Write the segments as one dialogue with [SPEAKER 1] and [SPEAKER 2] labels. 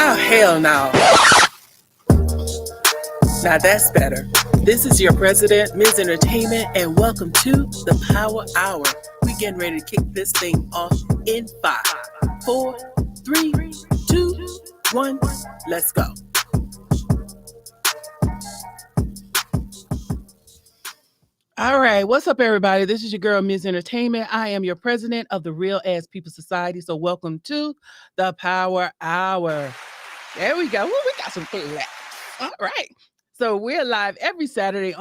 [SPEAKER 1] Oh, hell no. Now that's better. This is your president, Ms. Entertainment, and welcome to the Power Hour. We getting ready to kick this thing off in 5, 4, 3, 2, 1. Let's go. All right, what's up, everybody? This is your girl, Ms. Entertainment. I am your president of the Real Ass People Society. So welcome to the Power Hour. There we go. Well, we got some claps. All right. So we're live every Saturday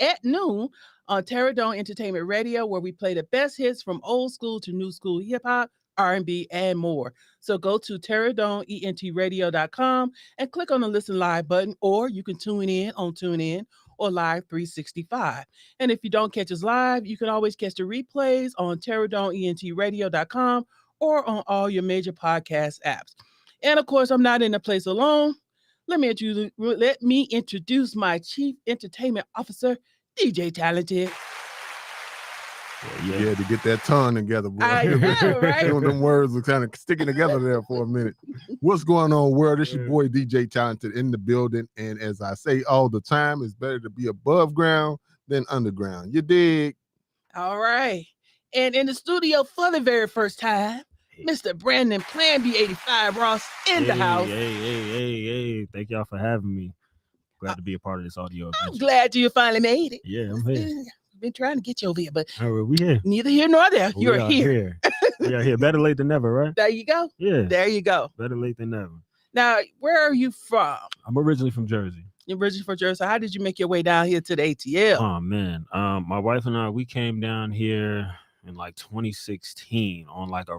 [SPEAKER 1] at noon on Terradome Entertainment Radio, where we play the best hits from old school to new school hip hop, R&B, and more. So go to terradomeentradio.com and click on the Listen Live button, or you can tune in on TuneIn or Live 365. And if you don't catch us live, you can always catch the replays on terradomeentradio.com or on all your major podcast apps. And of course, I'm not in the place alone. Let me introduce my Chief Entertainment Officer, DJ Talented.
[SPEAKER 2] Yeah, to get that tongue together, boy.
[SPEAKER 1] I know, right?
[SPEAKER 2] Them words are kind of sticking together there for a minute. What's going on, world? It's your boy DJ Talented in the building. And as I say all the time, it's better to be above ground than underground. You dig?
[SPEAKER 1] All right. And in the studio for the very first time, Mr. Brandon Plan B85 Ross in the house.
[SPEAKER 3] Hey. Thank y'all for having me. Glad to be a part of this audio adventure.
[SPEAKER 1] I'm glad you finally made it.
[SPEAKER 3] Yeah, I'm here.
[SPEAKER 1] Been trying to get you over here, but
[SPEAKER 3] we here.
[SPEAKER 1] Neither here nor there. You're here.
[SPEAKER 3] We are here. Better late than never, right?
[SPEAKER 1] There you go.
[SPEAKER 3] Yeah.
[SPEAKER 1] There you go.
[SPEAKER 3] Better late than never.
[SPEAKER 1] Now, where are you from?
[SPEAKER 3] I'm originally from Jersey.
[SPEAKER 1] You're originally from Jersey. So how did you make your way down here to the ATL?
[SPEAKER 3] Oh man. My wife and I, we came down here in like 2016 on like a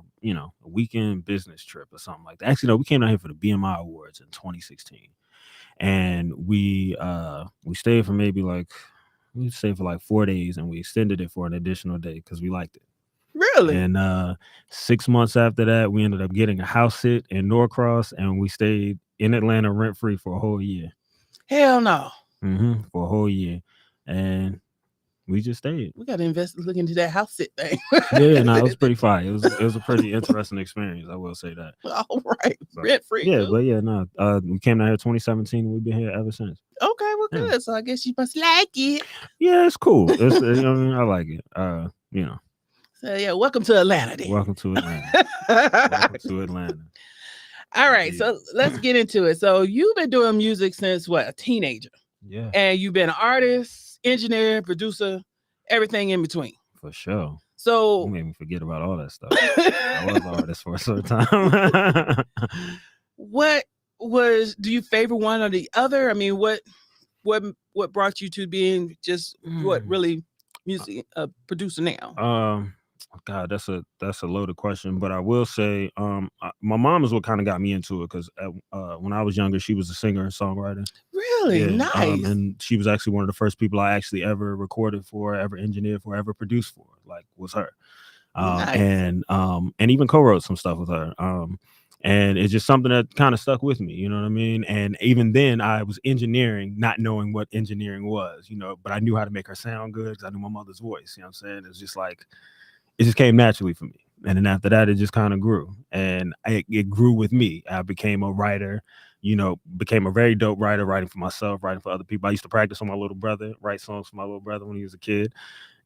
[SPEAKER 3] weekend business trip or something like that. Actually, no, we came down here for the BMI Awards in 2016. And we stayed for we stayed for like 4 days, and we extended it for an additional day because we liked it.
[SPEAKER 1] Really?
[SPEAKER 3] And 6 months after that, we ended up getting a house sit in Norcross, and we stayed in Atlanta rent-free for a whole year.
[SPEAKER 1] Hell no.
[SPEAKER 3] For a whole year. And we just stayed.
[SPEAKER 1] We got to look into that house sit thing.
[SPEAKER 3] Yeah, no, it was pretty fine. It was a pretty interesting experience, I will say that.
[SPEAKER 1] All right. Rent-free.
[SPEAKER 3] Yeah, but yeah, no. We came down here 2017, and we've been here ever since.
[SPEAKER 1] Okay, well, good. Yeah. So I guess you must like it.
[SPEAKER 3] Yeah, it's cool. I like it.
[SPEAKER 1] So yeah, welcome to Atlanta then.
[SPEAKER 3] Welcome to Atlanta. Welcome to Atlanta.
[SPEAKER 1] All right, so let's get into it. So you've been doing music since what, a teenager?
[SPEAKER 3] Yeah.
[SPEAKER 1] And you've been an artist, engineer, producer, everything in between.
[SPEAKER 3] For sure.
[SPEAKER 1] So
[SPEAKER 3] you made me forget about all that stuff. I was an artist for a certain time.
[SPEAKER 1] Do you favor one or the other? I mean, what brought you to being just what really music producer now?
[SPEAKER 3] God, that's a loaded question, but I will say, my mom is what kind of got me into it because when I was younger, she was a singer and songwriter.
[SPEAKER 1] Really? Yeah, nice.
[SPEAKER 3] And she was actually one of the first people I actually ever recorded for, ever engineered for, ever produced for. Like, was her. Nice. And even co-wrote some stuff with her. And it's just something that kind of stuck with me, you know what I mean? And even then I was engineering, not knowing what engineering was, but I knew how to make her sound good because I knew my mother's voice, you know what I'm saying? It's just like, it just came naturally for me. And then after that, it just kind of grew. And it grew with me. I became a writer, became a very dope writer, writing for myself, writing for other people. I used to practice on my little brother, write songs for my little brother when he was a kid.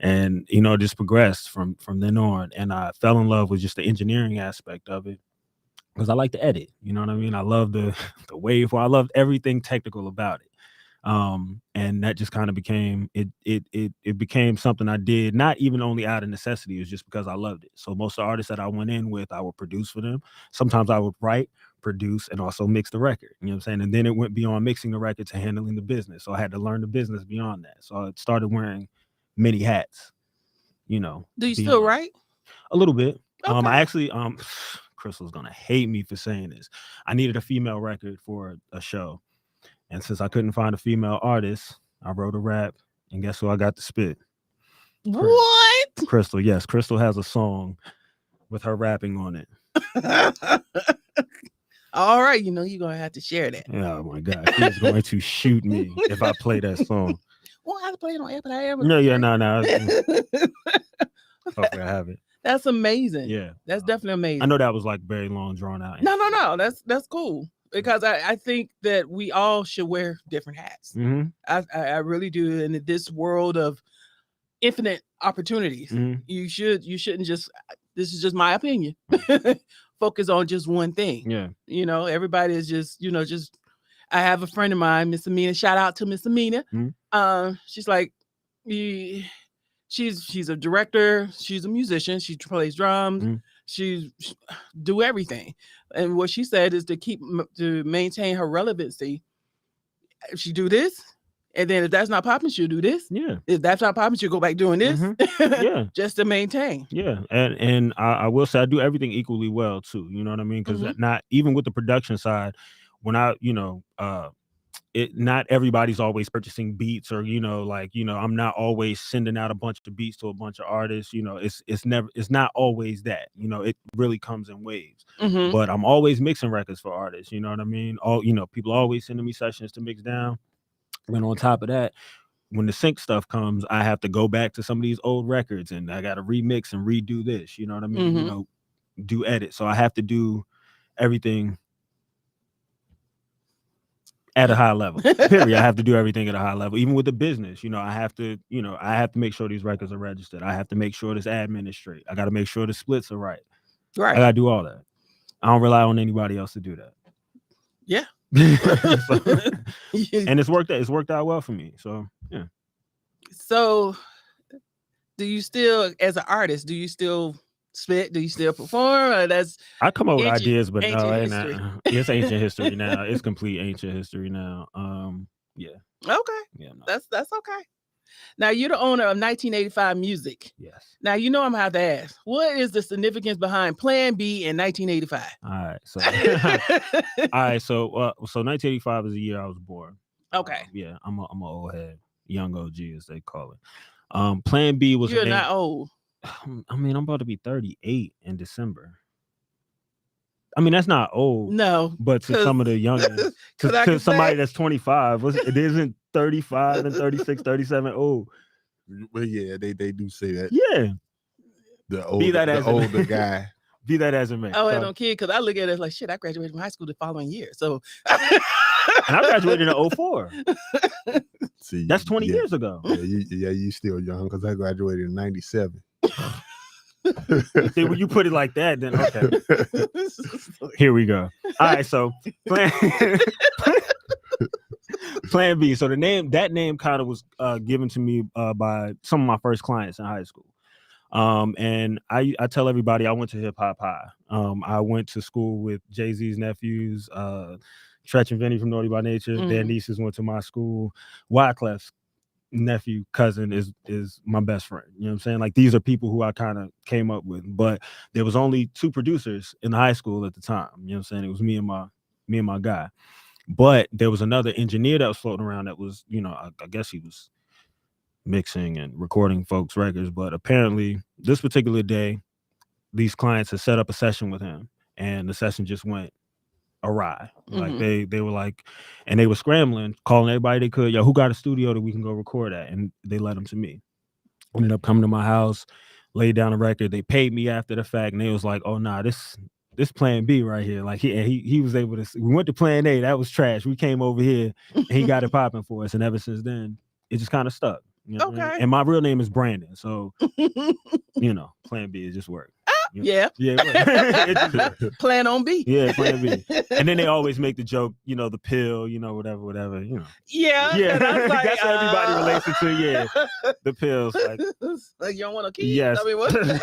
[SPEAKER 3] And, it just progressed from then on. And I fell in love with just the engineering aspect of it because I like to edit. You know what I mean? I love the wave. I loved everything technical about it. And that just kind of became it became something I did, not even only out of necessity. It was just because I loved it. So most of the artists that I went in with, I would produce for them. Sometimes I would write, produce, and also mix the record. You know what I'm saying? And then it went beyond mixing the record to handling the business. So I had to learn the business beyond that. So I started wearing many hats,
[SPEAKER 1] Do you still write?
[SPEAKER 3] A little bit.
[SPEAKER 1] Okay.
[SPEAKER 3] I actually Crystal's gonna hate me for saying this. I needed a female record for a show. And since I couldn't find a female artist, I wrote a rap, and guess who I got to spit?
[SPEAKER 1] What?
[SPEAKER 3] Crystal. Yes, Crystal has a song with her rapping on it.
[SPEAKER 1] All right, you're gonna have to share that.
[SPEAKER 3] Oh my God, she's going to shoot me if I play that song.
[SPEAKER 1] Well, I have to play it on air, but I ever.
[SPEAKER 3] No. Hopefully I have it.
[SPEAKER 1] That's amazing.
[SPEAKER 3] Yeah,
[SPEAKER 1] that's definitely amazing.
[SPEAKER 3] I know that was like very long, drawn out.
[SPEAKER 1] No. That's cool. because I think that we all should wear different hats.
[SPEAKER 3] Mm-hmm.
[SPEAKER 1] I really do. In this world of infinite opportunities,
[SPEAKER 3] Mm-hmm.
[SPEAKER 1] you shouldn't just. This is just my opinion. Focus on just one thing.
[SPEAKER 3] Yeah.
[SPEAKER 1] Everybody is just just. I have a friend of mine, Miss Amina. Shout out to Miss Amina.
[SPEAKER 3] Mm-hmm.
[SPEAKER 1] She's like, she's a director. She's a musician. She plays drums.
[SPEAKER 3] Mm-hmm.
[SPEAKER 1] She do everything. And what she said is to maintain her relevancy. If she do this, and then if that's not popping, she'll do this.
[SPEAKER 3] Yeah.
[SPEAKER 1] If that's not popping, she'll go back doing this.
[SPEAKER 3] Mm-hmm. Yeah.
[SPEAKER 1] Just to maintain.
[SPEAKER 3] Yeah. And I will say I do everything equally well too. You know what I mean? Because not even with the production side, when not everybody's always purchasing beats or I'm not always sending out a bunch of beats to a bunch of artists. It's not always that. It really comes in waves.
[SPEAKER 1] Mm-hmm.
[SPEAKER 3] But I'm always mixing records for artists. You know what I mean? People are always sending me sessions to mix down. And on top of that, when the sync stuff comes, I have to go back to some of these old records and I got to remix and redo this. You know what I mean?
[SPEAKER 1] Mm-hmm.
[SPEAKER 3] Do edits. So I have to do everything at a high level. Period. I have to do everything at a high level. Even with the business, I have to make sure these records are registered. I have to make sure this admin is straight. I got to make sure the splits are right.
[SPEAKER 1] Right.
[SPEAKER 3] I got to do all that. I don't rely on anybody else to do that.
[SPEAKER 1] Yeah.
[SPEAKER 3] And it's worked out well for me. So yeah.
[SPEAKER 1] So do you still, as an artist, spit? Do you still perform? Or
[SPEAKER 3] I come up with ideas, but no, it's ancient history now. It's complete ancient history now. Yeah.
[SPEAKER 1] Okay.
[SPEAKER 3] Yeah. No.
[SPEAKER 1] That's okay. Now you're the owner of 1985 Music.
[SPEAKER 3] Yes.
[SPEAKER 1] Now I'm gonna have to ask, what is the significance behind Plan B in 1985?
[SPEAKER 3] All right. So all right. So 1985 is the year I was born.
[SPEAKER 1] Okay.
[SPEAKER 3] Yeah. I'm an old head, young OG as they call it. Plan B was.
[SPEAKER 1] You're not old.
[SPEAKER 3] I mean, I'm about to be 38 in December. I mean, that's not old.
[SPEAKER 1] No.
[SPEAKER 3] But to some of the youngins, to somebody that's 25, it isn't 35 and 36, 37 old.
[SPEAKER 2] Well, yeah, they do say that.
[SPEAKER 3] Yeah.
[SPEAKER 2] The older guy.
[SPEAKER 3] Be that as it may.
[SPEAKER 1] Oh, I don't kid, because I look at it like, shit, I graduated from high school the following year. So
[SPEAKER 3] and I graduated in 04.
[SPEAKER 2] See,
[SPEAKER 3] that's 20 years ago.
[SPEAKER 2] Yeah, you still young because I graduated in 97.
[SPEAKER 3] See, when you put it like that, then okay. Here we go. All right, so Plan B. So that name kind of was given to me by some of my first clients in high school. And I tell everybody I went to hip hop high. I went to school with Jay-Z's nephews, Tretch and Vinny from Naughty by Nature. Their nieces went to my school. Wyclef's nephew, cousin is my best friend. You know what I'm saying? Like, these are people who I kind of came up with. But there was only 2 producers in high school at the time. You know what I'm saying? It was me and my guy. But there was another engineer that was floating around that was, I guess he was mixing and recording folks' records. But apparently this particular day, these clients had set up a session with him and the session just went awry. Like they were like, and they were scrambling, calling everybody they could. Yo, who got a studio that we can go record at? And they led them to me. Ended up coming to my house, laid down a record. They paid me after the fact, and they was like, "Oh nah, this Plan B right here." Like he was able to. We went to Plan A, that was trash. We came over here, and he got it popping for us. And ever since then, it just kind of stuck. You know
[SPEAKER 1] okay.
[SPEAKER 3] What I mean? And my real name is Brandon, so Plan B is just work.
[SPEAKER 1] Yeah. Plan on B.
[SPEAKER 3] Yeah, Plan B. And then they always make the joke, the pill, whatever.
[SPEAKER 1] Yeah.
[SPEAKER 3] That's what everybody relates it to. Yeah, the pills.
[SPEAKER 1] Like you don't want to keep.
[SPEAKER 3] Yes.
[SPEAKER 1] I mean, what is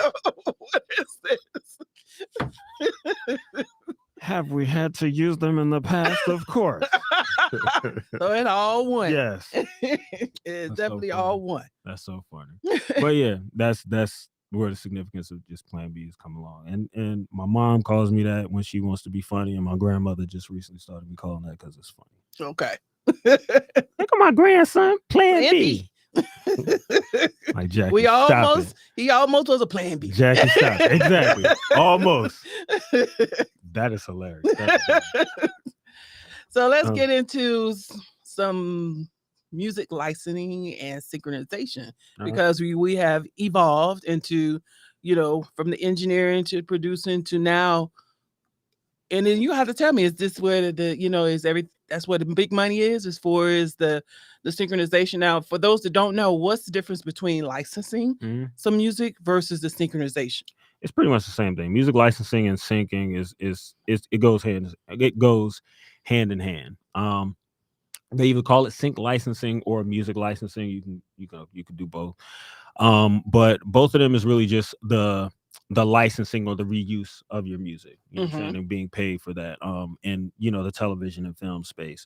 [SPEAKER 1] this?
[SPEAKER 3] Have we had to use them in the past? Of course.
[SPEAKER 1] So it's all one.
[SPEAKER 3] Yes.
[SPEAKER 1] It's definitely all one.
[SPEAKER 3] That's so funny. But yeah, that's where the significance of just Plan B has come along. And my mom calls me that when she wants to be funny, and my grandmother just recently started me calling that because it's funny.
[SPEAKER 1] Okay.
[SPEAKER 3] Look at my grandson, Plan B. Like Jackie,
[SPEAKER 1] he almost was a Plan B.
[SPEAKER 3] Jackie, stop it. Exactly. Almost. That is hilarious.
[SPEAKER 1] So let's get into some music licensing and synchronization, because we have evolved into, from the engineering to producing to now And then you have to tell me, is this where that's where the big money is as far as the synchronization? Now, for those that don't know, what's the difference between licensing some music versus the synchronization?
[SPEAKER 3] It's pretty much the same thing. Music licensing and syncing it goes hand in hand. They either call it sync licensing or music licensing. You can do both. But both of them is really just the licensing or the reuse of your music, you know what I'm saying, and being paid for that in the television and film space.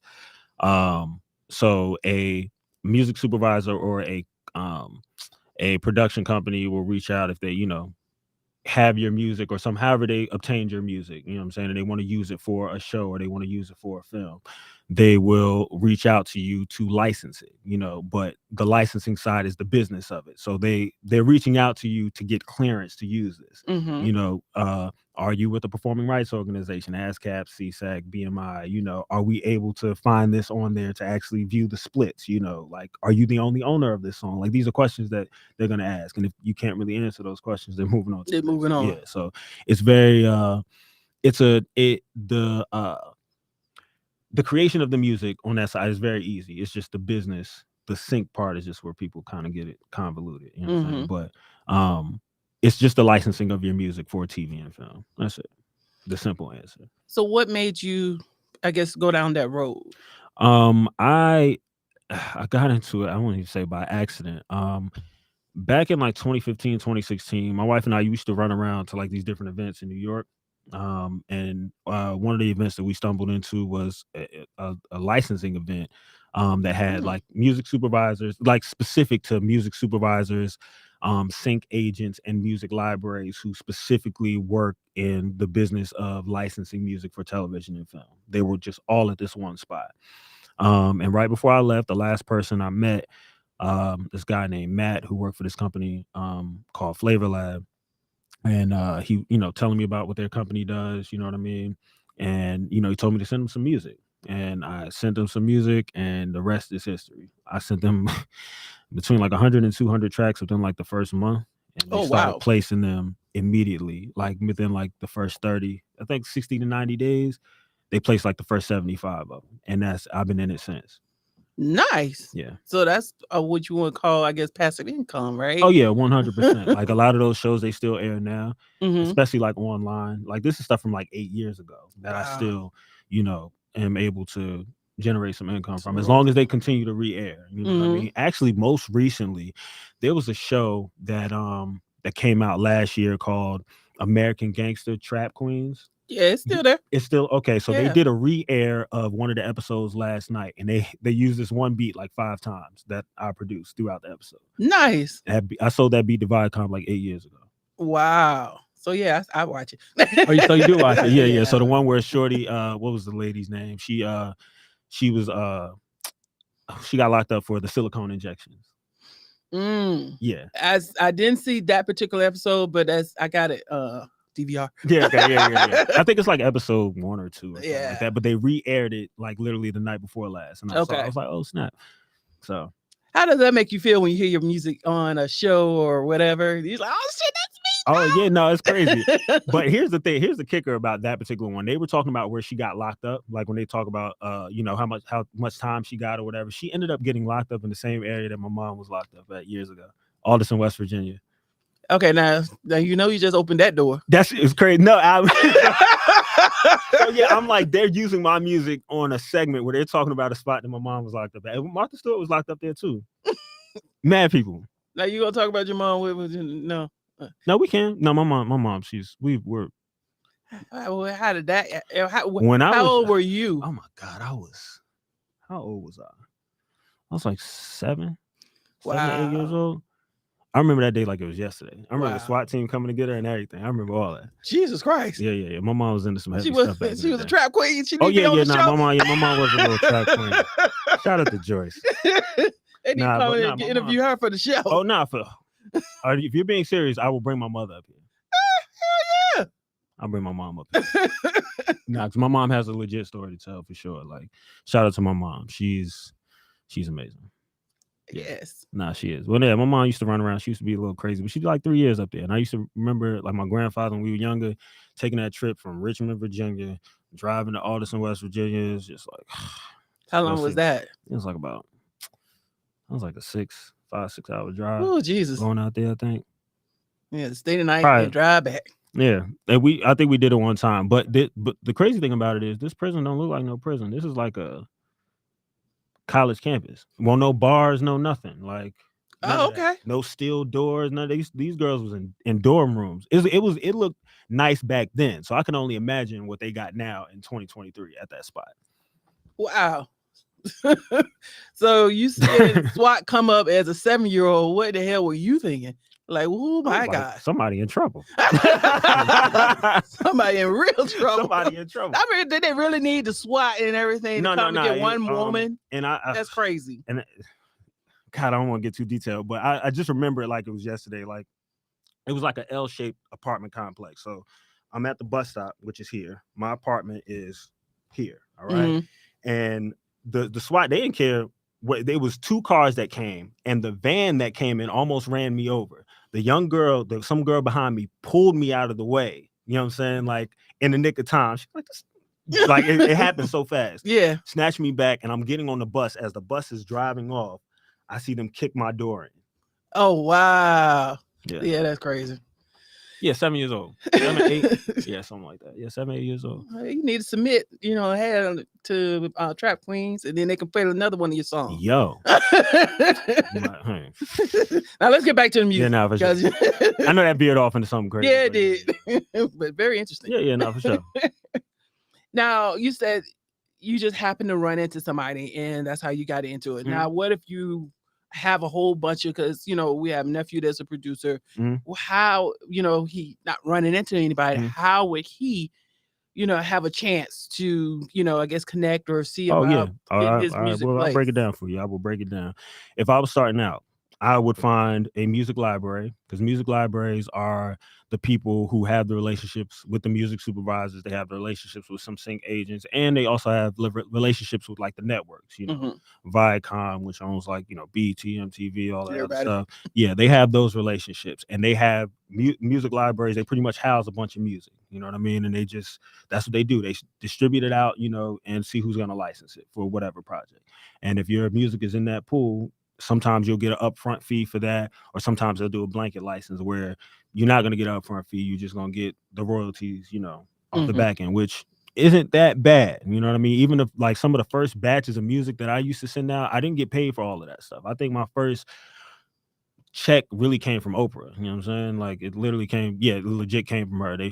[SPEAKER 3] So a music supervisor or a production company will reach out if they have your music or however they obtained your music, you know what I'm saying, and they want to use it for a show or they want to use it for a film. They will reach out to you to license it, but the licensing side is the business of it. So they're reaching out to you to get clearance to use this. Are you with a performing rights organization, ASCAP, CSAC, BMI? Are we able to find this on there to actually view the splits? Like, are you the only owner of this song? Like, these are questions that they're going to ask. And if you can't really answer those questions, they're moving on. Yeah. So it's very, the creation of the music on that side is very easy. It's just the business. The sync part is just where people kind of get it convoluted. You know what I'm saying? But it's just the licensing of your music for TV and film. That's it. The simple answer.
[SPEAKER 1] So what made you, I guess, go down that road?
[SPEAKER 3] I got into it, I won't even say by accident. Back in like 2015, 2016, my wife and I used to run around to like these different events in New York. And one of the events that we stumbled into was a licensing event that had like music supervisors, like specific to music supervisors, sync agents, and music libraries who specifically work in the business of licensing music for television and film. They were just all at this one spot. And right before I left, the last person I met, this guy named Matt who worked for this company called Flavor Lab. And he, telling me about what their company does, you know what I mean? And, he told me to send him some music. And I sent him some music, and the rest is history. I sent them between like 100 and 200 tracks within like the first month. And they started placing them immediately, like within like the first 30, I think 60 to 90 days. They placed like the first 75 of them. And I've been in it since.
[SPEAKER 1] Nice.
[SPEAKER 3] Yeah.
[SPEAKER 1] So that's what you want to call, I guess, passive income, right?
[SPEAKER 3] Oh yeah, 100%. Like a lot of those shows, they still air now, especially like online. Like this is stuff from like 8 years ago that I still, am able to generate some income from, as long as they continue to re-air. You know what I mean? Actually, most recently, there was a show that came out last year called American Gangster Trap Queens.
[SPEAKER 1] Yeah, it's still there.
[SPEAKER 3] It's still okay. So they did a re-air of one of the episodes last night, and they used this one beat like 5 times that I produced throughout the episode.
[SPEAKER 1] Nice.
[SPEAKER 3] I sold that beat to Viacom like 8 years ago.
[SPEAKER 1] Wow. So yeah, I watch it.
[SPEAKER 3] Oh, so you do watch it? Yeah. So the one where Shorty, what was the lady's name? She got locked up for the silicone injections. Yeah.
[SPEAKER 1] As I didn't see that particular episode, but I got it. DVR.
[SPEAKER 3] Yeah. I think it's like episode 1 or 2 or something like that. But they re-aired it like literally the night before last. And I was like, oh snap. So
[SPEAKER 1] how does that make you feel when you hear your music on a show or whatever? You're like, oh shit, that's me.
[SPEAKER 3] Oh yeah, no, it's crazy. But here's the thing. Here's the kicker about that particular one. They were talking about where she got locked up. Like when they talk about how much time she got or whatever. She ended up getting locked up in the same area that my mom was locked up at years ago. Alderson, West Virginia.
[SPEAKER 1] Okay, now you just opened that door.
[SPEAKER 3] It's crazy. No, so yeah, I'm like, they're using my music on a segment where they're talking about a spot that my mom was locked up at. And Martha Stewart was locked up there too. Mad people.
[SPEAKER 1] Now you gonna talk about your mom? No.
[SPEAKER 3] No, we can. No, my mom. We're.
[SPEAKER 1] How did that? How old were you?
[SPEAKER 3] Oh my God, how old was I? I was like 7, 8 years old. I remember that day like it was yesterday. I remember the SWAT team coming to get her and everything. I remember all that.
[SPEAKER 1] Jesus Christ.
[SPEAKER 3] Yeah. My mom was into some heavy stuff.
[SPEAKER 1] She was a trap queen.
[SPEAKER 3] My mom was a little trap queen. Shout out to Joyce.
[SPEAKER 1] They need to come in and interview her for the show.
[SPEAKER 3] Oh, nah. If you're being serious, I will bring my mother up here.
[SPEAKER 1] Hell yeah.
[SPEAKER 3] I'll bring my mom up here. Because my mom has a legit story to tell for sure. Like, shout out to my mom. She's amazing.
[SPEAKER 1] Yes.
[SPEAKER 3] Nah, she is. Well, yeah, my mom used to run around. She used to be a little crazy, but she did like 3 years up there. And I used to remember, like, my grandfather when we were younger, taking that trip from Richmond, Virginia, driving to Alderson, West Virginia. It's just like,
[SPEAKER 1] How long was that?
[SPEAKER 3] It was like about, it was like a 5-6 hour drive.
[SPEAKER 1] Oh, Jesus.
[SPEAKER 3] Going out there, I think.
[SPEAKER 1] Yeah, stay the night
[SPEAKER 3] Probably.
[SPEAKER 1] and drive back.
[SPEAKER 3] Yeah, and I think we did it one time. But the crazy thing about it is this prison don't look like no prison. This is like a college campus. Well, no bars, no nothing. Like,
[SPEAKER 1] oh, okay.
[SPEAKER 3] No steel doors. None of these girls was in dorm rooms. It looked nice back then. So I can only imagine what they got now in 2023 at that spot.
[SPEAKER 1] Wow. So you said SWAT come up as a 7-year-old. What the hell were you thinking? Like, oh my God,
[SPEAKER 3] somebody in trouble.
[SPEAKER 1] Somebody in real trouble.
[SPEAKER 3] Somebody in trouble.
[SPEAKER 1] I mean, did they really need the SWAT and everything to come to get one woman?
[SPEAKER 3] And
[SPEAKER 1] that's crazy.
[SPEAKER 3] And God, I don't want to get too detailed, but I just remember it like it was yesterday. Like, it was like an L-shaped apartment complex. So I'm at the bus stop, which is here. My apartment is here. All right. Mm-hmm. And the SWAT, they didn't care. There was 2 cars that came, and the van that came in almost ran me over. The young girl, some girl behind me pulled me out of the way. You know what I'm saying? Like, in the nick of time. She's like, this, like it happened so fast.
[SPEAKER 1] Yeah.
[SPEAKER 3] Snatched me back, and I'm getting on the bus. As the bus is driving off, I see them kick my door in.
[SPEAKER 1] Oh, wow. Yeah, that's crazy.
[SPEAKER 3] Yeah, 7 years old. 7, 8. Yeah, something like that. Yeah, 7, 8 years old.
[SPEAKER 1] You need to submit, head to Trap Queens, and then they can play another one of your songs.
[SPEAKER 3] Yo.
[SPEAKER 1] Now let's get back to the music.
[SPEAKER 3] Yeah, no, for sure. I know that veered off into something crazy.
[SPEAKER 1] Yeah, it did. But very interesting.
[SPEAKER 3] Yeah, no, for sure.
[SPEAKER 1] Now, you said you just happened to run into somebody, and that's how you got into it. Mm-hmm. Now, what if you have a whole bunch of, because we have a nephew that's a producer. Mm-hmm. How he not running into anybody, mm-hmm. how would he have a chance to I guess connect or see about his music?
[SPEAKER 3] Well, I'll break it down for you. I will break it down. If I was starting out, I would find a music library, because music libraries are the people who have the relationships with the music supervisors. They have the relationships with some sync agents, and they also have relationships with like the networks, mm-hmm. Viacom, which owns like, BET, MTV, all that other stuff. Yeah, they have those relationships, and they have music libraries. They pretty much house a bunch of music, you know what I mean? And that's what they do. They distribute it out, and see who's going to license it for whatever project. And if your music is in that pool, sometimes you'll get an upfront fee for that, or sometimes they'll do a blanket license where you're not going to get an upfront fee. You're just going to get the royalties, off mm-hmm. the back end, which isn't that bad. You know what I mean? Even if like some of the first batches of music that I used to send out, I didn't get paid for all of that stuff. I think my first check really came from Oprah. You know what I'm saying? Like, it literally came, it legit came from her. They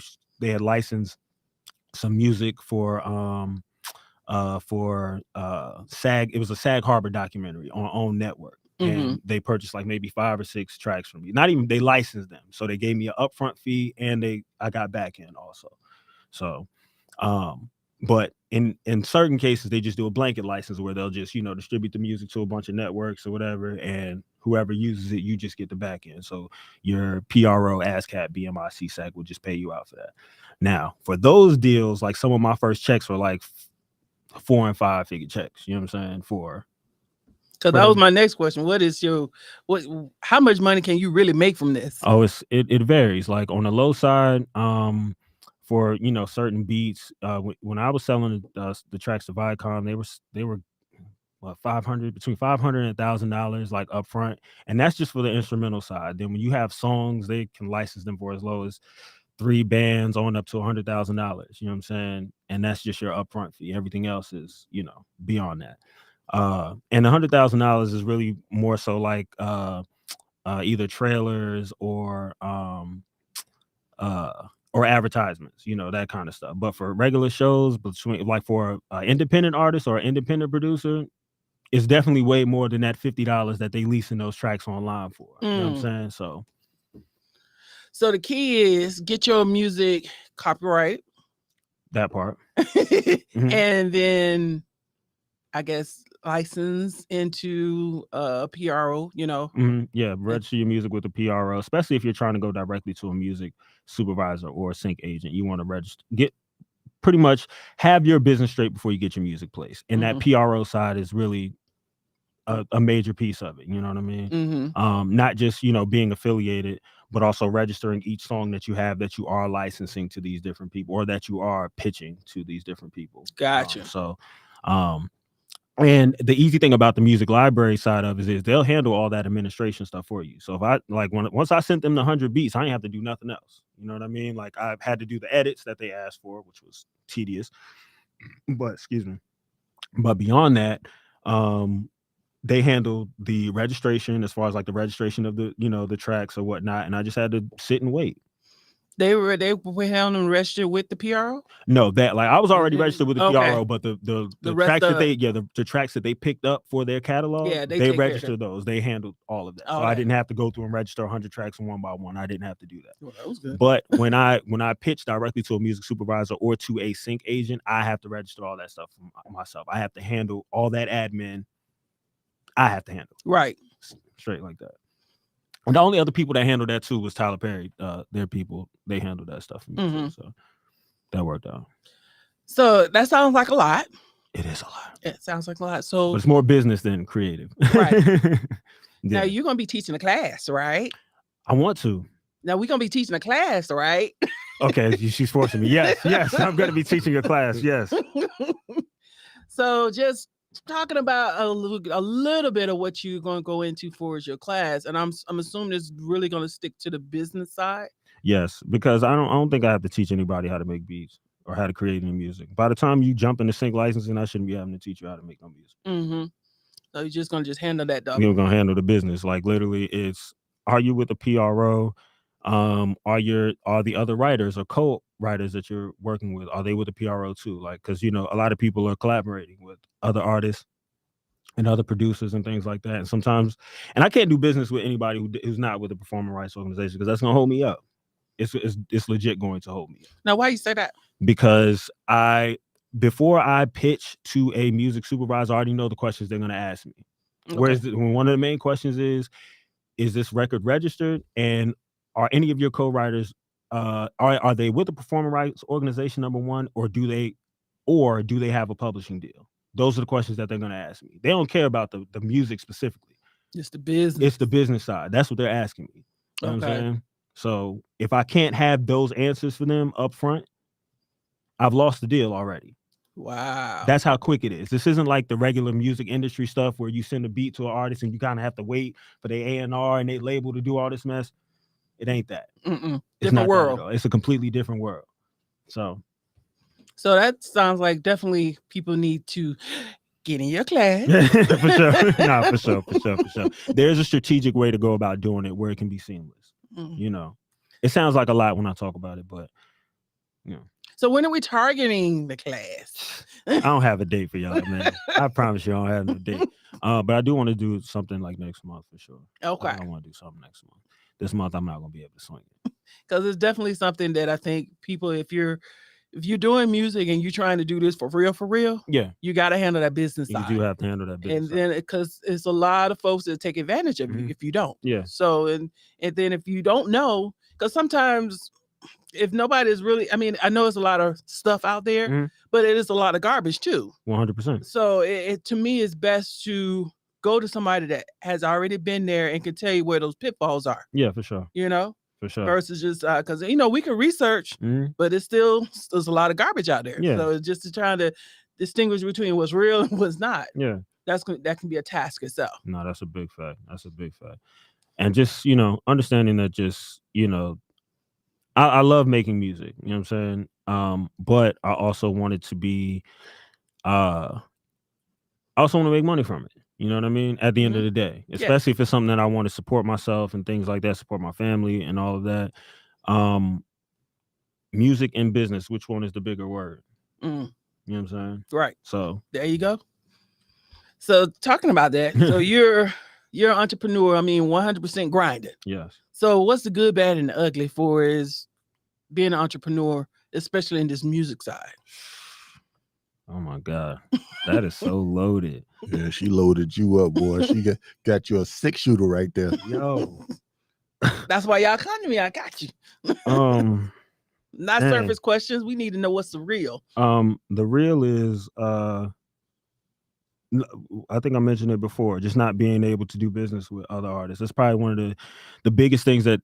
[SPEAKER 3] had licensed some music for SAG. It was a SAG Harbor documentary on OWN network. Mm-hmm. And they purchased like maybe 5 or 6 tracks from me. Not even, they licensed them. So they gave me an upfront fee, and I got back end also. So, but in certain cases, they just do a blanket license where they'll just, distribute the music to a bunch of networks or whatever. And whoever uses it, you just get the back end. So your PRO, ASCAP, BMI, CSAC will just pay you out for that. Now, for those deals, like some of my first checks were like 4 and 5 figure checks. You know what I'm saying?
[SPEAKER 1] So that was my next question. How much money can you really make from this?
[SPEAKER 3] Oh, it varies. Like on the low side, for certain beats, when I was selling the tracks to Viacom, they were what, between $500 and $1,000 like upfront, and that's just for the instrumental side. Then when you have songs, they can license them for as low as 3 bands on up to $100,000. You know what I'm saying? And that's just your upfront fee. Everything else is beyond that. And $100,000 is really more so like either trailers or advertisements, that kind of stuff. But for regular shows, between like for independent artists or independent producer, it's definitely way more than that $50 that they leasing those tracks online for. You know what I'm saying?
[SPEAKER 1] So the key is get your music copyright.
[SPEAKER 3] That part.
[SPEAKER 1] Mm-hmm. And then I guess license into PRO,
[SPEAKER 3] Mm-hmm. Yeah, register your music with the PRO, especially if you're trying to go directly to a music supervisor or a sync agent. You want to register, pretty much have your business straight before you get your music placed. And mm-hmm. that PRO side is really a major piece of it. You know what I mean?
[SPEAKER 1] Mm-hmm.
[SPEAKER 3] Not just, you know, being affiliated, but also registering each song that you have that you are licensing to these different people or that you are pitching to these different people.
[SPEAKER 1] Gotcha.
[SPEAKER 3] And the easy thing about the music library side of it is they'll handle all that administration stuff for you. So if I like once I sent them the 100 beats, I ain't have to do nothing else. You know what I mean? Like I've had to do the edits that they asked for, which was tedious. But excuse me. But beyond that, they handled the registration as far as like the registration of the, you know, the tracks or whatnot. And I just had to sit and wait.
[SPEAKER 1] They were handling registered with the PRO?
[SPEAKER 3] No, that like I was already registered with the
[SPEAKER 1] Okay.
[SPEAKER 3] PRO, but the
[SPEAKER 1] rest
[SPEAKER 3] tracks
[SPEAKER 1] of-
[SPEAKER 3] the tracks that they picked up for their catalog,
[SPEAKER 1] Yeah, they
[SPEAKER 3] they
[SPEAKER 1] take care of
[SPEAKER 3] registered those. They handled all of that. So
[SPEAKER 1] Okay.
[SPEAKER 3] I didn't have to go through and register 100 tracks one by one. I didn't have to do that.
[SPEAKER 1] Well, that was good.
[SPEAKER 3] But when I pitched directly to a music supervisor or to a sync agent, I have to register all that stuff for myself. I have to handle all that admin. I have to handle
[SPEAKER 1] Right.
[SPEAKER 3] Straight like that. And the only other people that handled that too was Tyler Perry. Their people, they handled that stuff for me too. So that worked out.
[SPEAKER 1] So that sounds like a lot.
[SPEAKER 3] It is a lot.
[SPEAKER 1] It sounds like a lot. So
[SPEAKER 3] but it's more business than creative.
[SPEAKER 1] Right.
[SPEAKER 3] Yeah.
[SPEAKER 1] Now you're gonna be teaching a class, right?
[SPEAKER 3] I want to.
[SPEAKER 1] Now we're gonna be teaching a class, right?
[SPEAKER 3] Okay, she's forcing me. Yes, I'm gonna be teaching a class. Yes.
[SPEAKER 1] So just talking about a little bit of what you're going to go into for your class, and I'm assuming it's really going to stick to the business side.
[SPEAKER 3] Yes, because I don't think I have to teach anybody how to make beats or how to create any music. By the time you jump into sync licensing, I shouldn't be having to teach you how to make no music.
[SPEAKER 1] Mm-hmm. So you're just gonna handle that, dog.
[SPEAKER 3] You're gonna handle the business. Like literally, are you with the PRO? Are the other writers or co-writers that you're working with, are they with the PRO too? Like, because you know a lot of people are collaborating with other artists and other producers and things like that. And sometimes, and I can't do business with anybody who's not with a performing rights organization because that's gonna hold me up. It's legit going to hold me up.
[SPEAKER 1] Now, why you say that?
[SPEAKER 3] Because before I pitch to a music supervisor, I already know the questions they're gonna ask me. Okay. Whereas one of the main questions is this record registered, and are any of your co-writers are they with the performing rights organization, number one, or do they have a publishing deal? Those are the questions that they're going to ask me. They don't care about the music specifically.
[SPEAKER 1] It's the business.
[SPEAKER 3] It's the business side. That's what they're asking me. You know what I'm saying? So if I can't have those answers for them up front, I've lost the deal already.
[SPEAKER 1] Wow.
[SPEAKER 3] That's how quick it is. This isn't like the regular music industry stuff where you send a beat to an artist and you kind of have to wait for the A&R and they label to do all this mess. It ain't that.
[SPEAKER 1] Different world.
[SPEAKER 3] It's a completely different world. So
[SPEAKER 1] that sounds like definitely people need to get in your class.
[SPEAKER 3] For sure. Nah, for sure. There's a strategic way to go about doing it where it can be seamless. You know, it sounds like a lot when I talk about it, but you know.
[SPEAKER 1] So when are we targeting the class?
[SPEAKER 3] I don't have a date for y'all, man. I promise you I don't have no date. But I do want to do something like next month for sure.
[SPEAKER 1] Okay.
[SPEAKER 3] I want to do something next month. This month I'm not gonna be able to swing it.
[SPEAKER 1] Because it's definitely something that I think people, if you're doing music and you're trying to do this for real,
[SPEAKER 3] yeah,
[SPEAKER 1] you got to handle that business side.
[SPEAKER 3] You do have to handle that business.
[SPEAKER 1] And then because it's a lot of folks that take advantage of you if you don't.
[SPEAKER 3] Yeah.
[SPEAKER 1] So and then if you don't know, because sometimes if nobody's really, I mean, I know it's a lot of stuff out there, but it is a lot of garbage too.
[SPEAKER 3] 100%.
[SPEAKER 1] So it to me is best to go to somebody that has already been there and can tell you where those pitfalls are.
[SPEAKER 3] Yeah, for sure.
[SPEAKER 1] You know,
[SPEAKER 3] for sure.
[SPEAKER 1] Versus just because we can research, but there's a lot of garbage out there.
[SPEAKER 3] Yeah.
[SPEAKER 1] So it's just trying to distinguish between what's real and what's not.
[SPEAKER 3] Yeah.
[SPEAKER 1] That can be a task itself.
[SPEAKER 3] No, that's a big fact. And just understanding that I love making music. You know what I'm saying? But I also wanted to be I also want to make money from it. You know what I mean? At the end of the day, especially if it's something that I want to support myself and things like that, support my family and all of that. Music and business, which one is the bigger word? You know what I'm saying?
[SPEAKER 1] Right.
[SPEAKER 3] So
[SPEAKER 1] there you go. So talking about that, so you're an entrepreneur. I mean, 100% grinding.
[SPEAKER 3] Yes.
[SPEAKER 1] So what's the good, bad, and the ugly for is being an entrepreneur, especially in this music side?
[SPEAKER 3] Oh my God, that is so loaded.
[SPEAKER 2] Yeah, she loaded you up, boy. She got you a 6-shooter right there.
[SPEAKER 3] Yo,
[SPEAKER 1] that's why y'all come to me. I got you. Not surface questions. We need to know what's the real.
[SPEAKER 3] The real is I think I mentioned it before, just not being able to do business with other artists. That's probably one of the biggest things that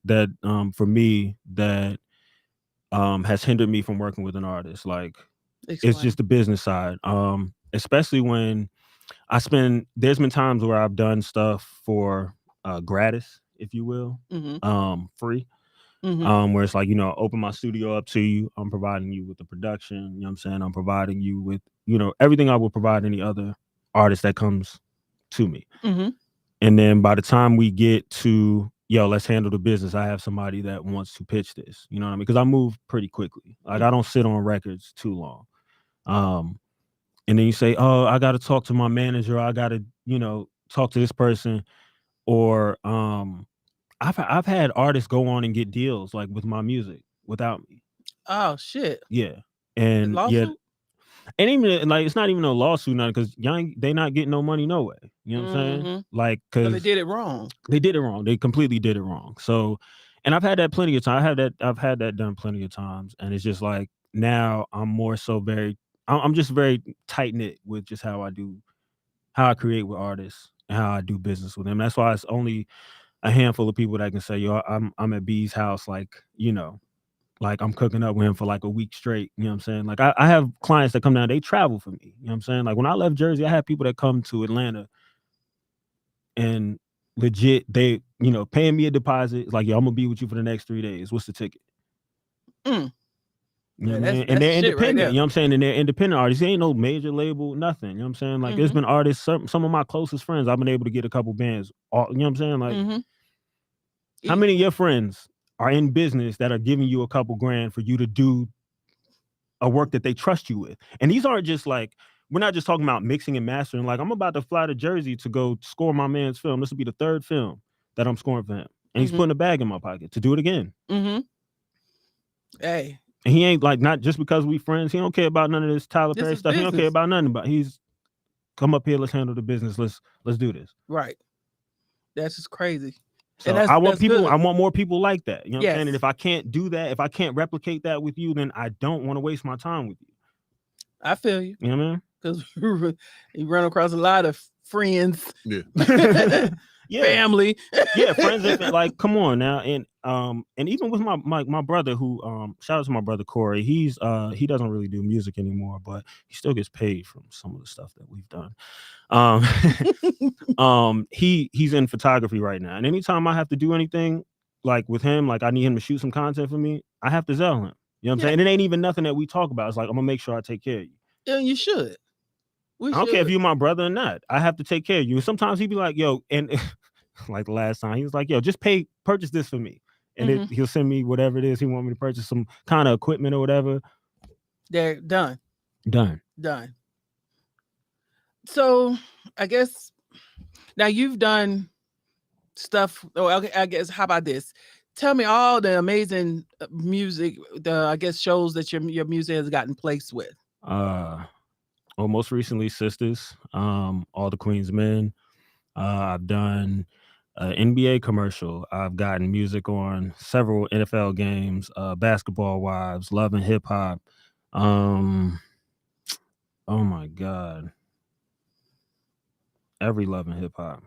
[SPEAKER 3] for me that has hindered me from working with an artist. Like it's
[SPEAKER 1] Explain.
[SPEAKER 3] just the business side. Especially when there's been times where I've done stuff for gratis, if you will, free. Where it's like, open my studio up to you. I'm providing you with the production. You know what I'm saying? I'm providing you with, everything I would provide any other artist that comes to me. And then by the time we get to, let's handle the business, I have somebody that wants to pitch this. You know what I mean? Because I move pretty quickly. Like I don't sit on records too long. And then you say, oh, I got to talk to my manager. I got to, talk to this person. Or I've had artists go on and get deals like with my music without me.
[SPEAKER 1] Oh shit.
[SPEAKER 3] Yeah. And
[SPEAKER 1] lawsuit?
[SPEAKER 3] And even like it's not even a lawsuit now because they not getting no money no way. You know what I'm saying? Like because
[SPEAKER 1] they did it wrong.
[SPEAKER 3] They did it wrong. They completely did it wrong. So, and I've had that plenty of time. I've had that done plenty of times, and it's just like now I'm more so I'm just very tight knit with just how I create with artists and how I do business with them. That's why it's only a handful of people that can say, yo, I'm at B's house, like like I'm cooking up with him for like a week straight. You know what I'm saying? Like I have clients that come down, they travel for me. You know what I'm saying? Like when I left Jersey, I had people that come to Atlanta and legit, they, paying me a deposit. Like, yo, I'm gonna be with you for the next 3 days. What's the ticket? You know what I mean? And they're independent. Right, you know what I'm saying? And they're independent artists. They ain't no major label, nothing. You know what I'm saying? Like there's been artists, some of my closest friends, I've been able to get a couple bands. You know what I'm saying? Like how many of your friends are in business that are giving you a couple grand for you to do a work that they trust you with? And these aren't just like, we're not just talking about mixing and mastering. Like I'm about to fly to Jersey to go score my man's film. This will be the third film that I'm scoring for him. And he's putting a bag in my pocket to do it again.
[SPEAKER 1] Hey.
[SPEAKER 3] And he ain't like, not just because we friends. He don't care about none of this Tyler Perry stuff. Business. He don't care about nothing, but he's come up here. Let's handle the business. Let's do this.
[SPEAKER 1] Right. That's just crazy.
[SPEAKER 3] So I want people. Good. I want more people like that. You know what I'm saying? And if I can't do that, if I can't replicate that with you, then I don't want to waste my time with you.
[SPEAKER 1] I feel you.
[SPEAKER 3] You know what I mean?
[SPEAKER 1] Because you run across a lot of friends.
[SPEAKER 2] Yeah.
[SPEAKER 1] Family.
[SPEAKER 3] Yeah, friends. Like, come on now. And even with my brother, who shout out to my brother Corey. He doesn't really do music anymore, but he still gets paid from some of the stuff that we've done. He's in photography right now, and anytime I have to do anything like with him, like I need him to shoot some content for me, I have to Zell him. You know what I'm saying? And it ain't even nothing that we talk about. It's like I'm gonna make sure I take care of you.
[SPEAKER 1] Yeah, you should.
[SPEAKER 3] I don't care if you're my brother or not. I have to take care of you. And sometimes he'd be like, yo, and like the last time he was like, yo, just purchase this for me. And he'll send me whatever it is he want me to purchase, some kind of equipment or whatever.
[SPEAKER 1] They're done.
[SPEAKER 3] Done.
[SPEAKER 1] So I guess now you've done stuff. Oh, I guess, how about this? Tell me all the amazing music, I guess shows that your music has gotten placed with.
[SPEAKER 3] Well, most recently, Sisters, All the Queen's Men. I've done an NBA commercial. I've gotten music on several NFL games, Basketball Wives, Love and Hip Hop. Oh my God. Every Love and Hip Hop.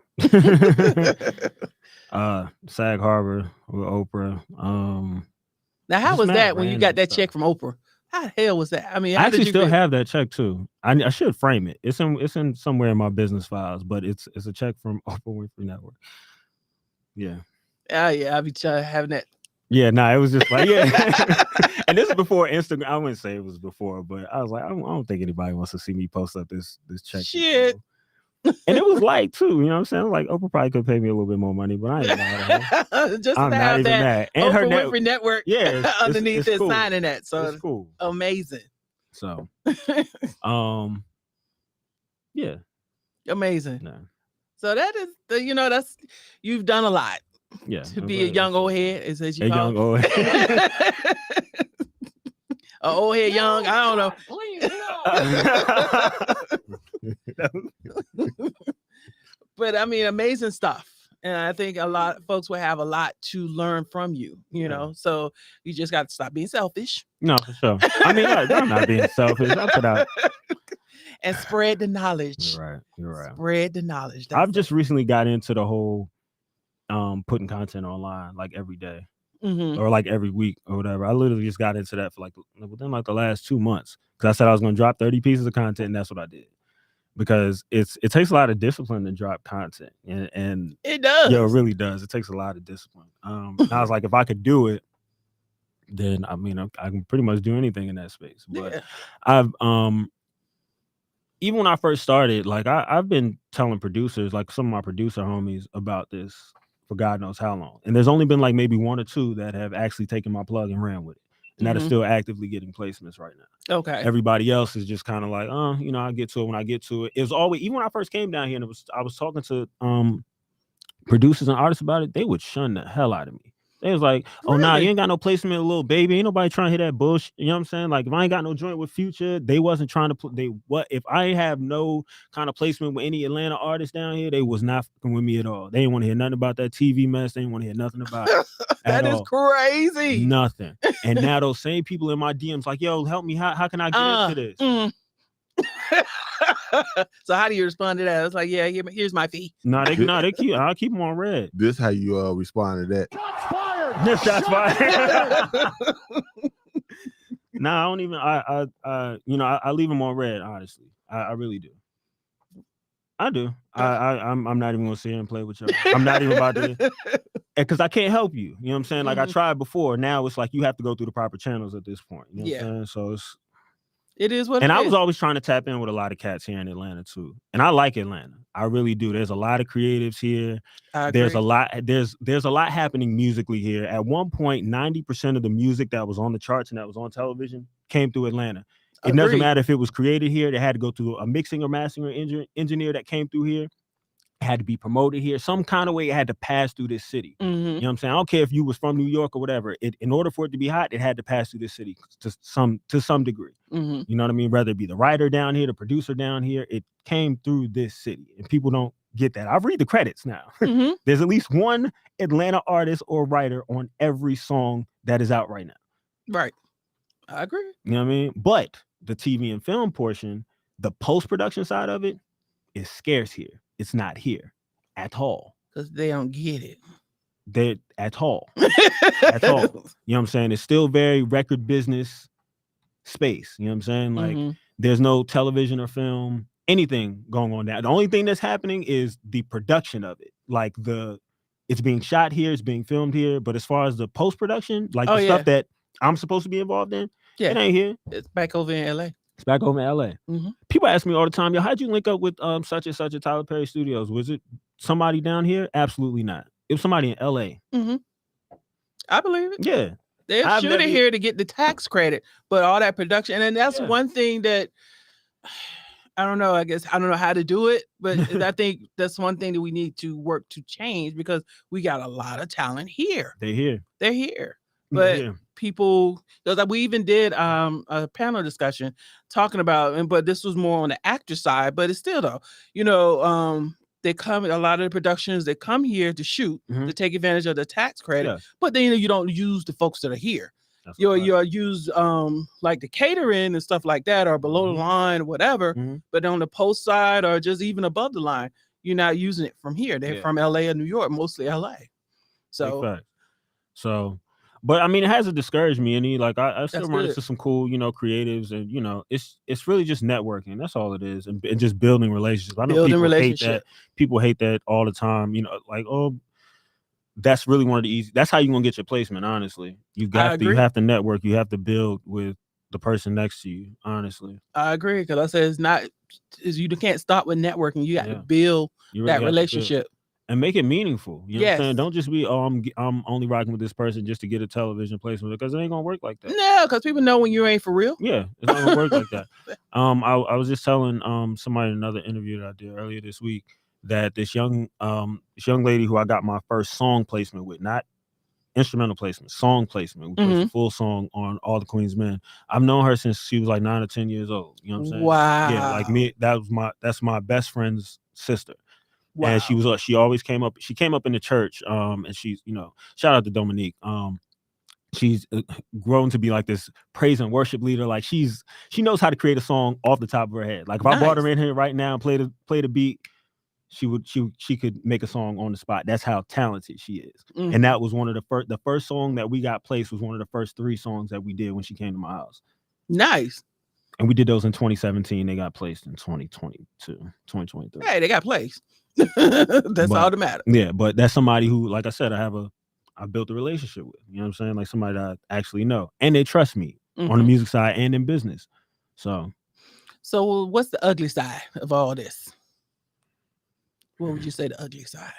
[SPEAKER 3] Sag Harbor with Oprah.
[SPEAKER 1] Now, how was that when you got that check from Oprah? How the hell was that? I mean,
[SPEAKER 3] I actually still have that check too. I should frame it. It's in somewhere in my business files, but it's a check from Oprah Winfrey Network. Yeah.
[SPEAKER 1] Yeah, I'll be having that.
[SPEAKER 3] Yeah, it was just like, yeah. And this is before Instagram. I wouldn't say it was before, but I was like, I don't think anybody wants to see me post up this check.
[SPEAKER 1] Shit.
[SPEAKER 3] And it was light too, you know what I'm saying? Like Oprah probably could pay me a little bit more money, but I ain't mad.
[SPEAKER 1] I'm not even mad. And
[SPEAKER 3] Oprah
[SPEAKER 1] Winfrey Network,
[SPEAKER 3] yeah,
[SPEAKER 1] underneath it, cool. Signing that, so
[SPEAKER 3] it's cool,
[SPEAKER 1] amazing.
[SPEAKER 3] So, yeah,
[SPEAKER 1] amazing.
[SPEAKER 3] No.
[SPEAKER 1] So that is that's you've done a lot.
[SPEAKER 3] Yeah,
[SPEAKER 1] to be a young old head, is as you call
[SPEAKER 3] young old head.
[SPEAKER 1] Old head, young. I don't know. But I mean, amazing stuff. And I think a lot of folks will have a lot to learn from you, you know. So you just got to stop being selfish.
[SPEAKER 3] No, for sure. I mean, I'm not being selfish. I put out.
[SPEAKER 1] and spread the knowledge.
[SPEAKER 3] You're right.
[SPEAKER 1] Spread the knowledge.
[SPEAKER 3] I've just recently got into the whole putting content online like every day. Or like every week or whatever. I literally just got into that for like within like the last 2 months because I said I was going to drop 30 pieces of content, and that's what I did. Because it takes a lot of discipline to drop content, and
[SPEAKER 1] it does.
[SPEAKER 3] Yeah, it really does. It takes a lot of discipline. And I was like, if I could do it, then I mean, I can pretty much do anything in that space. But I've even when I first started, like I've been telling producers, like some of my producer homies, about this for God knows how long. And there's only been like maybe 1 or 2 that have actually taken my plug and ran with it. And that is still actively getting placements right now.
[SPEAKER 1] Okay.
[SPEAKER 3] Everybody else is just kind of like, I'll get to it when I get to it. It was always, even when I first came down here and I was talking to producers and artists about it, they would shun the hell out of me. They was like, oh, nah, you ain't got no placement, little baby. Ain't nobody trying to hit that bush. You know what I'm saying? Like, if I ain't got no joint with Future, they wasn't trying to put, if I have no kind of placement with any Atlanta artists down here, they was not fucking with me at all. They didn't want to hear nothing about that TV mess. They didn't want to hear nothing about it.
[SPEAKER 1] That is crazy.
[SPEAKER 3] Nothing. And now those same people in my DMs like, yo, help me. How can I get into this?
[SPEAKER 1] So how do you respond to that? It's like, yeah, here's my fee.
[SPEAKER 3] I'll keep them on red.
[SPEAKER 2] This how you respond to that.
[SPEAKER 3] Shots fired. Nah, I don't even. I leave them on red. Honestly, I really do. I do. I'm not even gonna sit here and play with you. I'm not even about to, because I can't help you. You know what I'm saying? Like I tried before. Now it's like you have to go through the proper channels at this point. You know what I'm saying? So
[SPEAKER 1] it is what.
[SPEAKER 3] And I was always trying to tap in with a lot of cats here in Atlanta too. And I like Atlanta. I really do. There's a lot of creatives here. There's a lot happening musically here. At one point, 90% of the music that was on the charts and that was on television came through Atlanta. It doesn't matter if it was created here. They had to go through a mixing or mastering engineer that came through here. It had to be promoted here. Some kind of way it had to pass through this city. You know what I'm saying? I don't care if you was from New York or whatever. In order for it to be hot, it had to pass through this city to some degree. You know what I mean? Whether it be the writer down here, the producer down here, it came through this city. And people don't get that. I've read the credits now. There's at least one Atlanta artist or writer on every song that is out right now.
[SPEAKER 1] Right. I agree.
[SPEAKER 3] You know what I mean? But the TV and film portion, the post-production side of it is scarce here. It's not here at all.
[SPEAKER 1] Because they don't get it.
[SPEAKER 3] They at all. At all. You know what I'm saying? It's still very record business space. You know what I'm saying? Like there's no television or film, anything going on there. The only thing that's happening is the production of it. Like it's being shot here, it's being filmed here. But as far as the post-production, like stuff that I'm supposed to be involved in, it ain't here.
[SPEAKER 1] It's back over in LA.
[SPEAKER 3] It's back over in LA. People ask me all the time, yo, how'd you link up with such and such at Tyler Perry Studios? Was it somebody down here? Absolutely not. It was somebody in LA.
[SPEAKER 1] I believe it.
[SPEAKER 3] Yeah.
[SPEAKER 1] They're shooting here to get the tax credit, but all that production, and that's one thing that I don't know. I guess I don't know how to do it, but I think that's one thing that we need to work to change because we got a lot of talent here.
[SPEAKER 3] They're here.
[SPEAKER 1] But people, because we even did a panel discussion talking about, but this was more on the actor side, but it's still though, they come, a lot of the productions, they come here to shoot, to take advantage of the tax credit, but then you don't use the folks that are here. You're use like the catering and stuff like that, or below the line or whatever, but on the post side or just even above the line, you're not using it from here. They're from LA or New York, mostly LA.
[SPEAKER 3] So but I mean, it hasn't discouraged me any. Like I still run into some cool, creatives, and it's really just networking. That's all it is, and just building relationships. I know people hate that. People hate that all the time. Like, oh, that's really one of the easy. That's how you're gonna get your placement. Honestly, you have to network. You have to build with the person next to you. Honestly,
[SPEAKER 1] I agree, because I said you can't stop with networking. You got to build that relationship.
[SPEAKER 3] And make it meaningful. You know what I'm saying? Don't just be, I'm only rocking with this person just to get a television placement, because it ain't gonna work like that.
[SPEAKER 1] No, because people know when you ain't for real.
[SPEAKER 3] Yeah, it's not gonna work like that. I was just telling somebody in another interview that I did earlier this week that this young lady who I got my first song placement with, not instrumental placement, song placement. We placed a full song on All the Queen's Men. I've known her since she was like 9 or 10 years old. You know what I'm saying?
[SPEAKER 1] Wow.
[SPEAKER 3] Yeah, like me. That's my best friend's sister.
[SPEAKER 1] Wow.
[SPEAKER 3] And she always came up. She came up in the church. And she's, shout out to Dominique. she's grown to be like this praise and worship leader. Like she knows how to create a song off the top of her head. Like if I brought her in here right now and play the beat, she could make a song on the spot. That's how talented she is. And that was one of the first song that we got placed was one of the first 3 songs that we did when she came to my house.
[SPEAKER 1] Nice.
[SPEAKER 3] And we did those in 2017. They got placed in 2022, 2023.
[SPEAKER 1] Hey, they got placed. That's all that matters.
[SPEAKER 3] Yeah, but that's somebody who, like I said, I built a relationship with. You know what I'm saying? Like somebody that I actually know. And they trust me on the music side and in business. So
[SPEAKER 1] what's the ugly side of all this? What would you say the ugly side?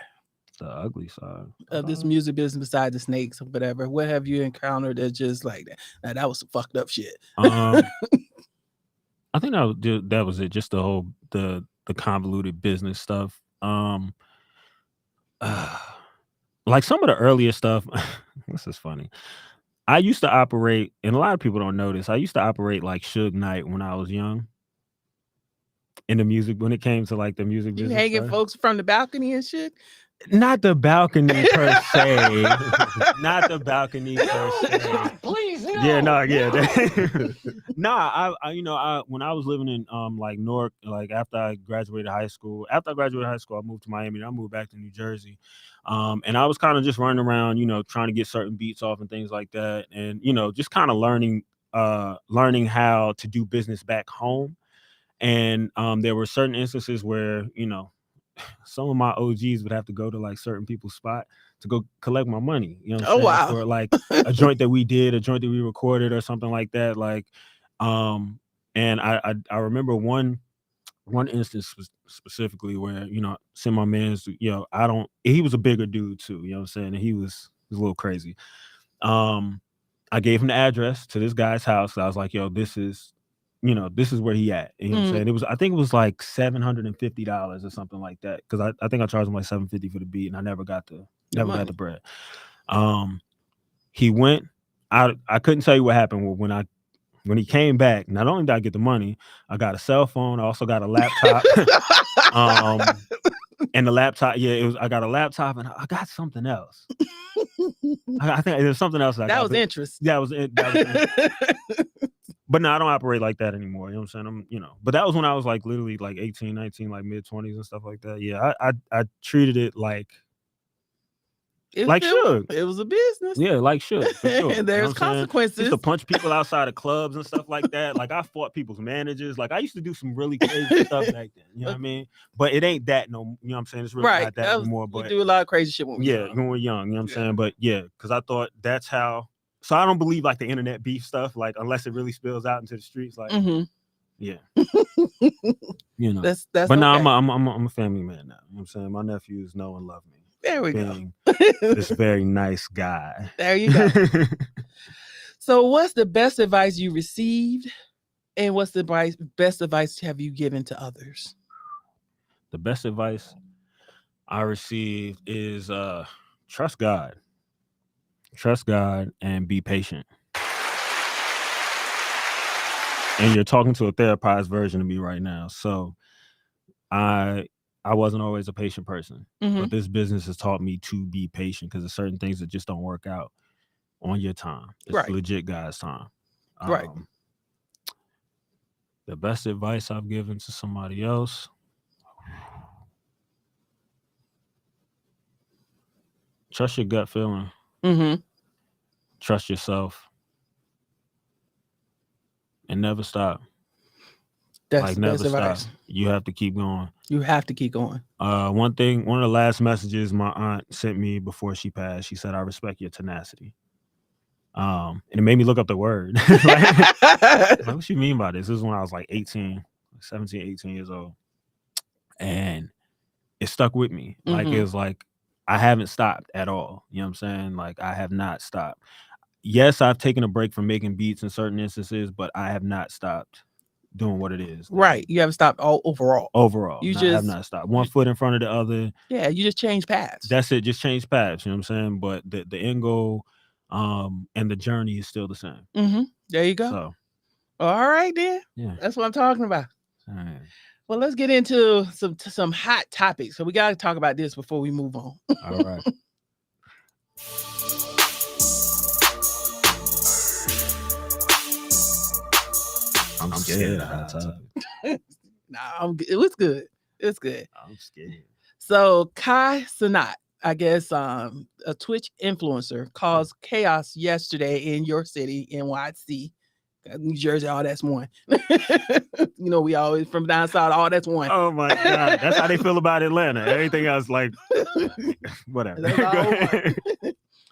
[SPEAKER 3] The ugly side
[SPEAKER 1] of this music business besides the snakes or whatever? What have you encountered that's just like that? Now, that was some fucked up shit.
[SPEAKER 3] I think that was it. Just the whole the convoluted business stuff. Like some of the earlier stuff. This is funny. I used to operate, and a lot of people don't know this. I used to operate like Suge Knight when I was young. In the music, when it came to like the music business,
[SPEAKER 1] you hanging folks from the balcony and shit.
[SPEAKER 3] Not the balcony per se. Not the balcony per se.
[SPEAKER 4] Please, no.
[SPEAKER 3] Yeah, no, yeah. Nah, I when I was living in like Newark, like after I graduated high school, I moved to Miami and I moved back to New Jersey. And I was kind of just running around, trying to get certain beats off and things like that. And, just kind of learning how to do business back home. And there were certain instances where, some of my OGs would have to go to like certain people's spot to go collect my money. You know what I'm saying?
[SPEAKER 1] Wow.
[SPEAKER 3] For like a joint that we did, a joint that we recorded or something like that. Like, and I remember one instance specifically where, sent my man's, he was a bigger dude too, you know what I'm saying? And he was a little crazy. I gave him the address to this guy's house. I was like, yo, this is where he at. You know what I'm saying? I think it was like $750 or something like that. Cause I think I charged him like $750 for the beat and I never got the bread. He went out. I couldn't tell you what happened when he came back. Not only did I get the money, I got a cell phone. I also got a laptop. And the laptop, I got a laptop and I got something else. I think there's something else.
[SPEAKER 1] That was interest.
[SPEAKER 3] That was it. But no, I don't operate like that anymore. You know what I'm saying? But that was when I was like literally like 18, 19, like mid-20s and stuff like that. Yeah, I treated it like Suge.
[SPEAKER 1] It was a business.
[SPEAKER 3] Yeah, like Suge. For sure.
[SPEAKER 1] And there's consequences.
[SPEAKER 3] Used to punch people outside of clubs and stuff like that. Like I fought people's managers. Like I used to do some really crazy stuff back then. You know what I mean? But it ain't that no. You know what I'm saying? It's really not that anymore. But
[SPEAKER 1] we do a lot of crazy shit when we're young.
[SPEAKER 3] When we're young. You know what I'm saying? But yeah, because I thought that's how. So I don't believe like the internet beef stuff. Like unless it really spills out into the streets. Like yeah.
[SPEAKER 1] That's.
[SPEAKER 3] But now I'm a family man now. You know what I'm saying? My nephews know and love me.
[SPEAKER 1] There we go.
[SPEAKER 3] This very nice guy.
[SPEAKER 1] There you go. So what's the best advice you received? And what's the best advice have you given to others?
[SPEAKER 3] The best advice I received is trust God. Trust God and be patient. And you're talking to a therapized version of me right now. So I wasn't always a patient person, but this business has taught me to be patient because there's certain things that just don't work out on your time. It's legit God's time.
[SPEAKER 1] Right.
[SPEAKER 3] The best advice I've given to somebody else. Trust your gut feeling. Trust yourself. And never stop.
[SPEAKER 1] That's never stop. Advice.
[SPEAKER 3] You have to keep going.
[SPEAKER 1] You have to keep going.
[SPEAKER 3] One of the last messages my aunt sent me before she passed, she said, I respect your tenacity. And it made me look up the word. like, what you mean by this? This is when I was like 17, 18 years old. And it stuck with me. Like, it was like, I haven't stopped at all. You know what I'm saying? Like, I have not stopped. Yes, I've taken a break from making beats in certain instances, but I have not stopped doing what it is.
[SPEAKER 1] Right. You haven't stopped overall.
[SPEAKER 3] You have not stopped. One foot in front of the other.
[SPEAKER 1] Yeah, you just change paths.
[SPEAKER 3] That's it. Just change paths. You know what I'm saying? But the end goal and the journey is still the same.
[SPEAKER 1] There you go.
[SPEAKER 3] So,
[SPEAKER 1] all right, then.
[SPEAKER 3] Yeah.
[SPEAKER 1] That's what I'm talking about.
[SPEAKER 3] All right.
[SPEAKER 1] Well, let's get into some hot topics. So we got to talk about this before we move on.
[SPEAKER 3] All right. scared of hot topics.
[SPEAKER 1] It was good. It's good.
[SPEAKER 3] I'm scared.
[SPEAKER 1] So Kai Cenat, I guess a Twitch influencer, caused chaos yesterday in your city, NYC, New Jersey. All that's one. We always from down south. All that's one.
[SPEAKER 3] Oh my God, that's how they feel about Atlanta. Everything else, like, whatever.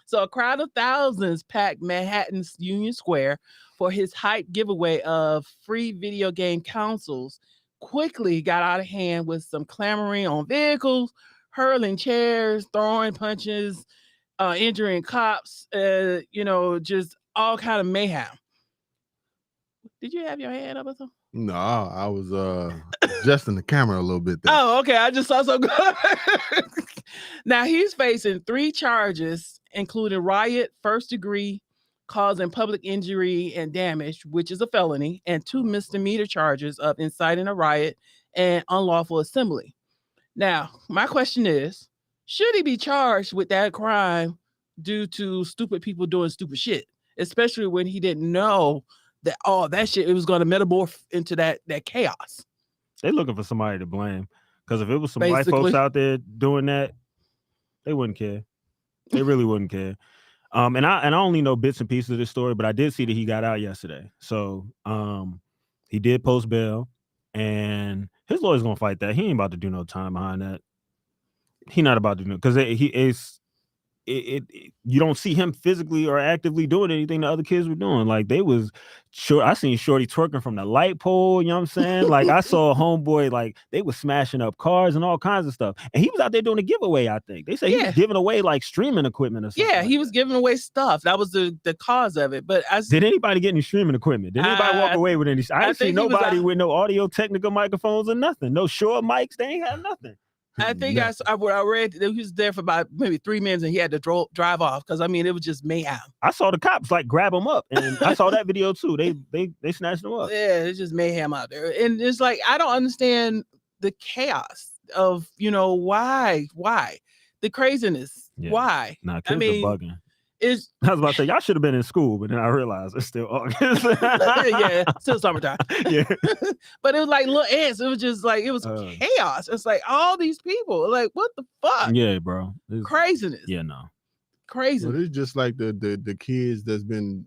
[SPEAKER 1] So a crowd of thousands packed Manhattan's Union Square for his hype giveaway of free video game consoles. Quickly got out of hand with some clamoring on vehicles, hurling chairs, throwing punches, injuring cops, just all kind of mayhem. Did you have your hand up or something?
[SPEAKER 2] No, I was adjusting the camera a little bit there.
[SPEAKER 1] Oh, okay. I just saw some good. Now he's facing 3 charges, including riot, first degree, causing public injury and damage, which is a felony, and 2 misdemeanor charges of inciting a riot and unlawful assembly. Now, my question is, should he be charged with that crime due to stupid people doing stupid shit, especially when he didn't know that that shit, it was going to metamorph into that chaos?
[SPEAKER 3] They looking for somebody to blame, because if it was some white folks out there doing that, they wouldn't care. They really wouldn't care. And I only know bits and pieces of this story, but I did see that he got out yesterday. So he did post bail, and his lawyer's gonna fight that. He ain't about to do no time behind that. He not about to do it, because he is. You don't see him physically or actively doing anything the other kids were doing. Like, they was I seen Shorty twerking from the light pole, you know what I'm saying? Like, I saw a homeboy, like, they was smashing up cars and all kinds of stuff. And he was out there doing a giveaway, I think. They say he was giving away like streaming equipment or something.
[SPEAKER 1] Yeah, he was giving away stuff. That was the cause of it. But did
[SPEAKER 3] anybody get any streaming equipment? Did anybody walk away with any? I didn't see nobody with no audio technical microphones or nothing. No Shure mics. They ain't had nothing.
[SPEAKER 1] I think I read that he was there for about maybe 3 minutes and he had to drive off, because it was just mayhem.
[SPEAKER 3] I saw the cops like grab him up, and I saw that video too. They snatched him up.
[SPEAKER 1] Yeah, it's just mayhem out there, and it's like, I don't understand the chaos of why the craziness. Yeah. Why?
[SPEAKER 3] Nah, kids are bugging.
[SPEAKER 1] I
[SPEAKER 3] was about to say, y'all should have been in school, but then I realized it's still August.
[SPEAKER 1] Yeah, still summertime.
[SPEAKER 3] Yeah.
[SPEAKER 1] But it was like little ants. It was just like, it was chaos. It's like all these people, like, what the fuck?
[SPEAKER 3] Yeah, bro.
[SPEAKER 1] It's craziness.
[SPEAKER 3] Yeah, no.
[SPEAKER 1] Crazy.
[SPEAKER 2] Well, it's just like the kids that's been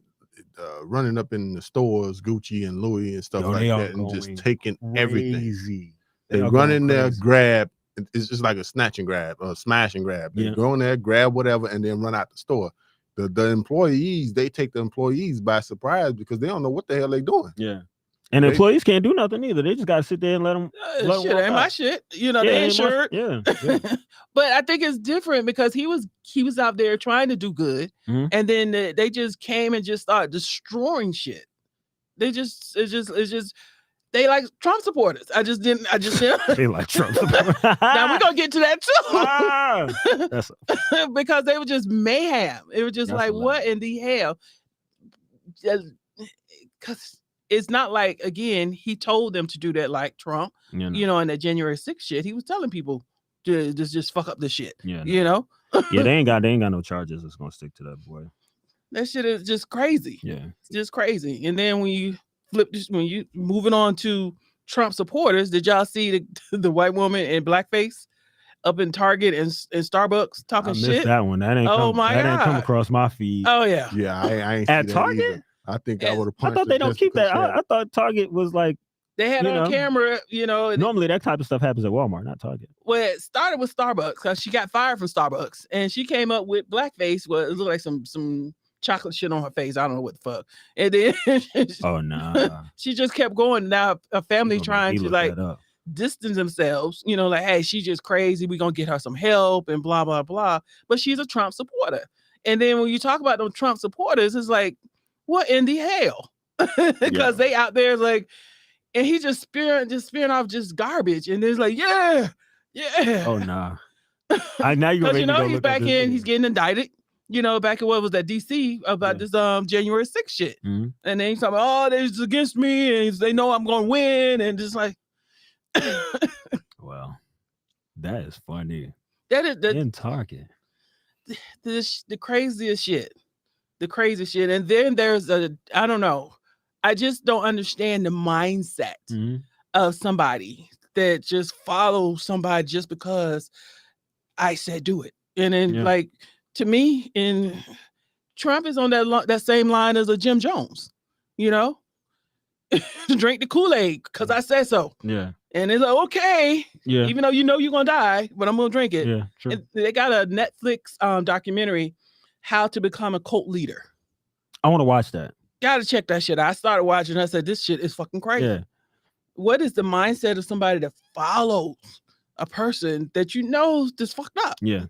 [SPEAKER 2] running up in the stores, Gucci and Louis and stuff like that, and just taking everything. They run in there, grab. It's just like a snatch and grab, or smash and grab. They go in there, grab whatever, and then run out the store. The employees, they take the employees by surprise, because they don't know what the hell they're doing.
[SPEAKER 3] Yeah. And the employees can't do nothing either. They just got to sit there and let them.
[SPEAKER 1] Shit ain't my shit. They insured.
[SPEAKER 3] Yeah.
[SPEAKER 1] But I think it's different, because he was out there trying to do good. Mm-hmm. And then they just came and just started destroying shit. It's just. They like Trump supporters. I just didn't.
[SPEAKER 3] They like Trump supporters.
[SPEAKER 1] Now we're gonna get to that too. Because they were just mayhem. It was just like, what in the hell? Because it's not like, again, he told them to do that like Trump. In the January 6th shit, he was telling people to just fuck up the shit.
[SPEAKER 3] Yeah.
[SPEAKER 1] Yeah,
[SPEAKER 3] they ain't got no charges that's gonna stick to that boy.
[SPEAKER 1] That shit is just crazy.
[SPEAKER 3] Yeah,
[SPEAKER 1] it's just crazy. And then when you moving on to Trump supporters, did y'all see the white woman in blackface up in Target and Starbucks talking shit?
[SPEAKER 3] I missed that one. That ain't come across my feed.
[SPEAKER 1] Oh yeah.
[SPEAKER 2] Yeah, I ain't
[SPEAKER 3] at Target either.
[SPEAKER 2] I think I would have punched.
[SPEAKER 3] I thought they don't keep that. I thought Target was like,
[SPEAKER 1] they had on camera,
[SPEAKER 3] Normally that type of stuff happens at Walmart, not Target.
[SPEAKER 1] Well, it started with Starbucks, because she got fired from Starbucks, and she came up with blackface. Well, it looked like some chocolate shit on her face. I don't know what the fuck. And then she just kept going. Now a family trying to like distance themselves, like, hey, she's just crazy. We're gonna get her some help and blah blah blah. But she's a Trump supporter. And then when you talk about those Trump supporters, it's like, what in the hell? Because they out there like, and he just spearing off just garbage. And it's like, yeah.
[SPEAKER 3] Oh nah. Now you're gonna
[SPEAKER 1] he's back in. He's getting indicted. Back in what was that, DC, about this January 6th shit. Mm-hmm. And then he's talking about, they're against me, and they know I'm gonna win, and just like
[SPEAKER 3] well, that is funny.
[SPEAKER 1] That is
[SPEAKER 3] in Target.
[SPEAKER 1] The craziest shit. The craziest shit. And then there's I don't know. I just don't understand the mindset
[SPEAKER 3] Mhm.
[SPEAKER 1] of somebody that just follows somebody just because I said do it. And then
[SPEAKER 3] Yeah.
[SPEAKER 1] like to me, and Trump is on that same line as a Jim Jones, you know, drink the Kool-Aid because I said so.
[SPEAKER 3] Yeah.
[SPEAKER 1] And it's like, okay,
[SPEAKER 3] Yeah.
[SPEAKER 1] even though you know you're gonna die, but I'm gonna drink it.
[SPEAKER 3] Yeah. True.
[SPEAKER 1] And they got a Netflix documentary, How to Become a Cult Leader.
[SPEAKER 3] I want to watch that.
[SPEAKER 1] Gotta check that shit out. I started watching. I said, this shit is fucking crazy.
[SPEAKER 3] Yeah.
[SPEAKER 1] What is the mindset of somebody that follows a person that you know is fucked up?
[SPEAKER 3] Yeah.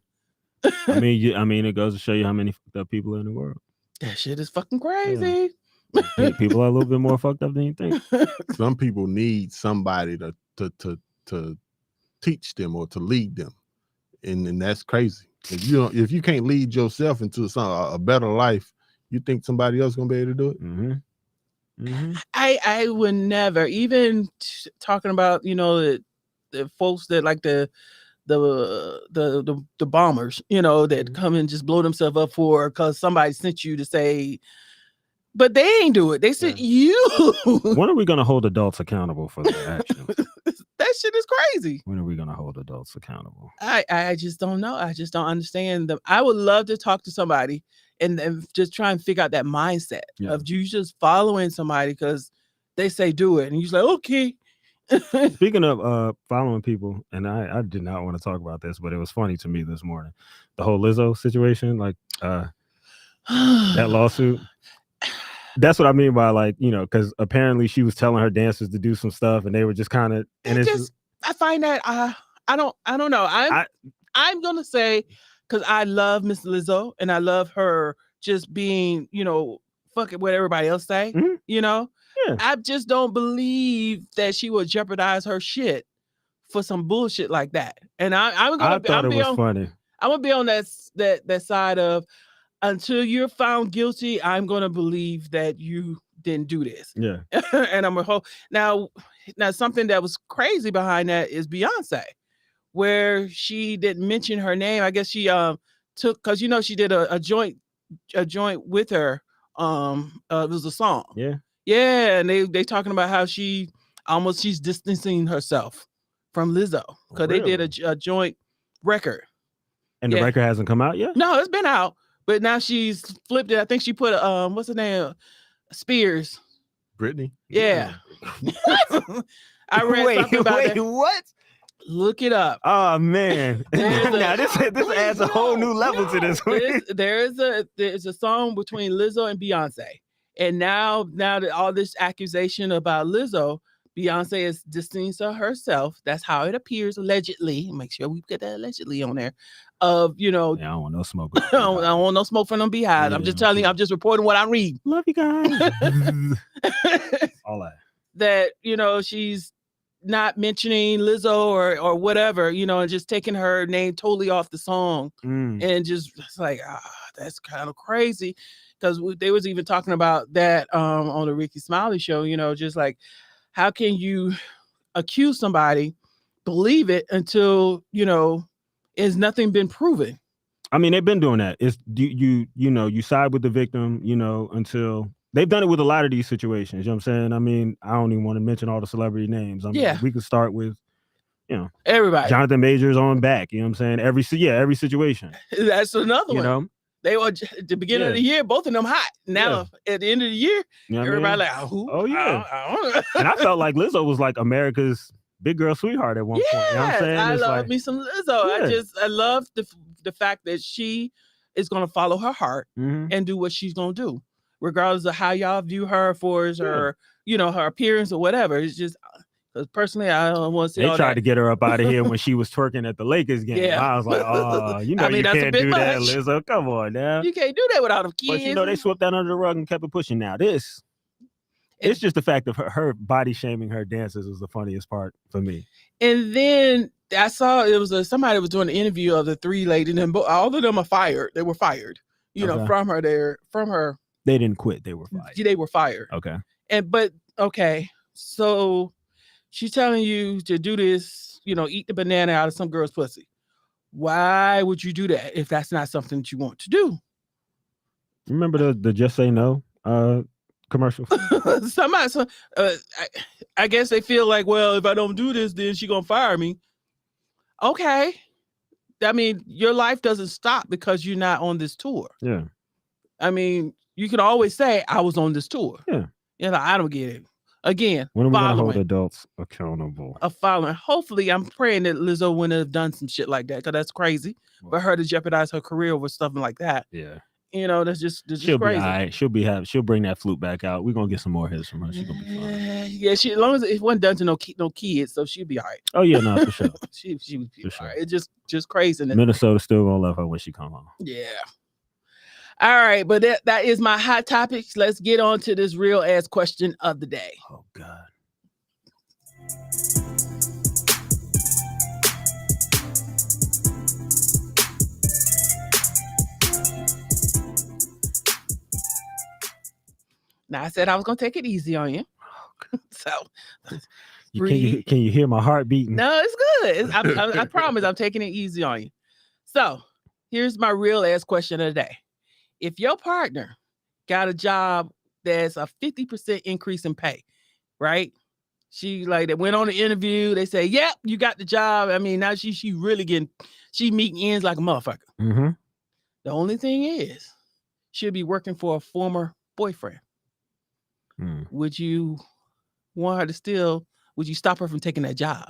[SPEAKER 3] I mean, it goes to show you how many fucked up people are in the world.
[SPEAKER 1] That shit is fucking crazy.
[SPEAKER 3] People are a little bit more fucked up than you think.
[SPEAKER 2] Some people need somebody to teach them or to lead them, and that's crazy. If you can't lead yourself into a better life, you think somebody else gonna be able to do it?
[SPEAKER 3] Mm-hmm. Mm-hmm.
[SPEAKER 1] I would never, even talking about, you know, the folks that like the bombers, you know, that come and just blow themselves up for because somebody sent you to say, but they ain't do it. They sent you.
[SPEAKER 3] When are we gonna hold adults accountable for their actions?
[SPEAKER 1] That shit is crazy.
[SPEAKER 3] When are we gonna hold adults accountable?
[SPEAKER 1] I just don't know. I just don't understand them. I would love to talk to somebody and just try and figure out that mindset of you just following somebody because they say do it, and you're like, okay.
[SPEAKER 3] Speaking of following people, and I did not want to talk about this, but it was funny to me this morning. The whole Lizzo situation, like that lawsuit. That's what I mean by, like, you know, because apparently she was telling her dancers to do some stuff, and they were just kind of. And it's just,
[SPEAKER 1] I find that I don't know. I'm gonna say, because I love Miss Lizzo and I love her just being, you know, fuck it what everybody else say, you know. Yeah. I just don't believe that she would jeopardize her shit for some bullshit like that. And I thought it was funny. I'm gonna be on that side of, until you're found guilty, I'm gonna believe that you didn't do this.
[SPEAKER 3] Yeah.
[SPEAKER 1] And I'm a whole now something that was crazy behind that is Beyonce, where she didn't mention her name. I guess she took, because you know she did a joint with her. It was a song.
[SPEAKER 3] Yeah.
[SPEAKER 1] Yeah, and they talking about how she's distancing herself from Lizzo because they did a joint record.
[SPEAKER 3] And the record hasn't come out yet?
[SPEAKER 1] No, it's been out, but now she's flipped it. I think she put what's her name? Spears.
[SPEAKER 2] Brittany.
[SPEAKER 1] Yeah. I read something about that.
[SPEAKER 3] What?
[SPEAKER 1] Look it up.
[SPEAKER 3] Oh man. Now this adds a whole new level to this.
[SPEAKER 1] There's a song between Lizzo and Beyonce. And now that all this accusation about Lizzo, Beyonce is distancing herself. That's how it appears, allegedly. Make sure we get that allegedly on there. Of, you know,
[SPEAKER 3] I don't want no smoke.
[SPEAKER 1] I don't want no smoke from them beehives. I'm just telling you, I'm just reporting what I read.
[SPEAKER 3] Love you guys. All that.
[SPEAKER 1] That, you know, she's not mentioning Lizzo or whatever, you know, and just taking her name totally off the song. And just, it's like, that's kind of crazy. Because they was even talking about that on the Ricky Smiley show, you know, just like, how can you accuse somebody, believe it until, you know, it's nothing been proven?
[SPEAKER 3] I mean, they've been doing that. It's you know, you side with the victim, you know, until they've done it with a lot of these situations. You know what I'm saying? I mean, I don't even want to mention all the celebrity names. I mean, we could start with, you know,
[SPEAKER 1] everybody.
[SPEAKER 3] Jonathan Majors on back. You know what I'm saying? Every situation.
[SPEAKER 1] That's another one.
[SPEAKER 3] You know?
[SPEAKER 1] They were at the beginning of the year, both of them hot. Now at the end of the year, everybody like, who?
[SPEAKER 3] Oh yeah. I don't know. And I felt like Lizzo was like America's big girl sweetheart at one point. You know what I'm saying?
[SPEAKER 1] I love me some Lizzo. I love the fact that she is gonna follow her heart and do what she's gonna do, regardless of how y'all view her for her, you know, her appearance or whatever. It's just, because personally, I don't want to see.
[SPEAKER 3] They tried to get her up out of here when she was twerking at the Lakers game. Yeah. I was like, oh, you know, I mean, you can't do that, Lizzo. Come on now.
[SPEAKER 1] You can't do that without them kids.
[SPEAKER 3] But you know, they swept that under the rug and kept it pushing. Now it's just the fact of her body shaming her dancers was the funniest part for me.
[SPEAKER 1] And then I saw it was somebody was doing an interview of the three ladies, and all of them are fired. They were fired, you know, from her.
[SPEAKER 3] They didn't quit. They were fired.
[SPEAKER 1] They were fired.
[SPEAKER 3] Okay.
[SPEAKER 1] So she's telling you to do this, you know, eat the banana out of some girl's pussy. Why would you do that if that's not something that you want to do?
[SPEAKER 3] Remember the Just Say No commercials.
[SPEAKER 1] I guess they feel like, well, if I don't do this, then she gonna fire me. Okay. I mean, your life doesn't stop because you're not on this tour.
[SPEAKER 3] Yeah.
[SPEAKER 1] I mean, you can always say, I was on this tour.
[SPEAKER 3] Yeah.
[SPEAKER 1] You know, I don't get it. Again,
[SPEAKER 3] when are we gonna hold adults accountable?
[SPEAKER 1] Following. Hopefully, I'm praying that Lizzo wouldn't have done some shit like that, because that's crazy for her to jeopidize her career with something like that.
[SPEAKER 3] Yeah.
[SPEAKER 1] You know, that's just
[SPEAKER 3] she'll
[SPEAKER 1] crazy.
[SPEAKER 3] Be all right. She'll bring that flute back out. We're gonna get some more hits from her. She's gonna be fine.
[SPEAKER 1] Yeah, as long as it wasn't done to no kids, so she'll be all right.
[SPEAKER 3] Oh yeah, no, for sure.
[SPEAKER 1] she would be
[SPEAKER 3] for
[SPEAKER 1] all
[SPEAKER 3] sure.
[SPEAKER 1] right. It's just crazy.
[SPEAKER 3] Minnesota's still gonna love her when she come home.
[SPEAKER 1] Yeah. All right, but that is my hot topics. Let's get on to this real ass question of the day.
[SPEAKER 3] Oh God.
[SPEAKER 1] Now, I said I was gonna take it easy on you. So
[SPEAKER 3] can you hear my heart beating?
[SPEAKER 1] No, it's good. I promise I'm taking it easy on you. So here's my real ass question of the day. If your partner got a job that's a 50% increase in pay, right? She like, they went on the interview. They say, yep, you got the job. I mean, now she really she meeting ends like a motherfucker.
[SPEAKER 3] Mm-hmm.
[SPEAKER 1] The only thing is, she'll be working for a former boyfriend. Would you want her to would you stop her from taking that job?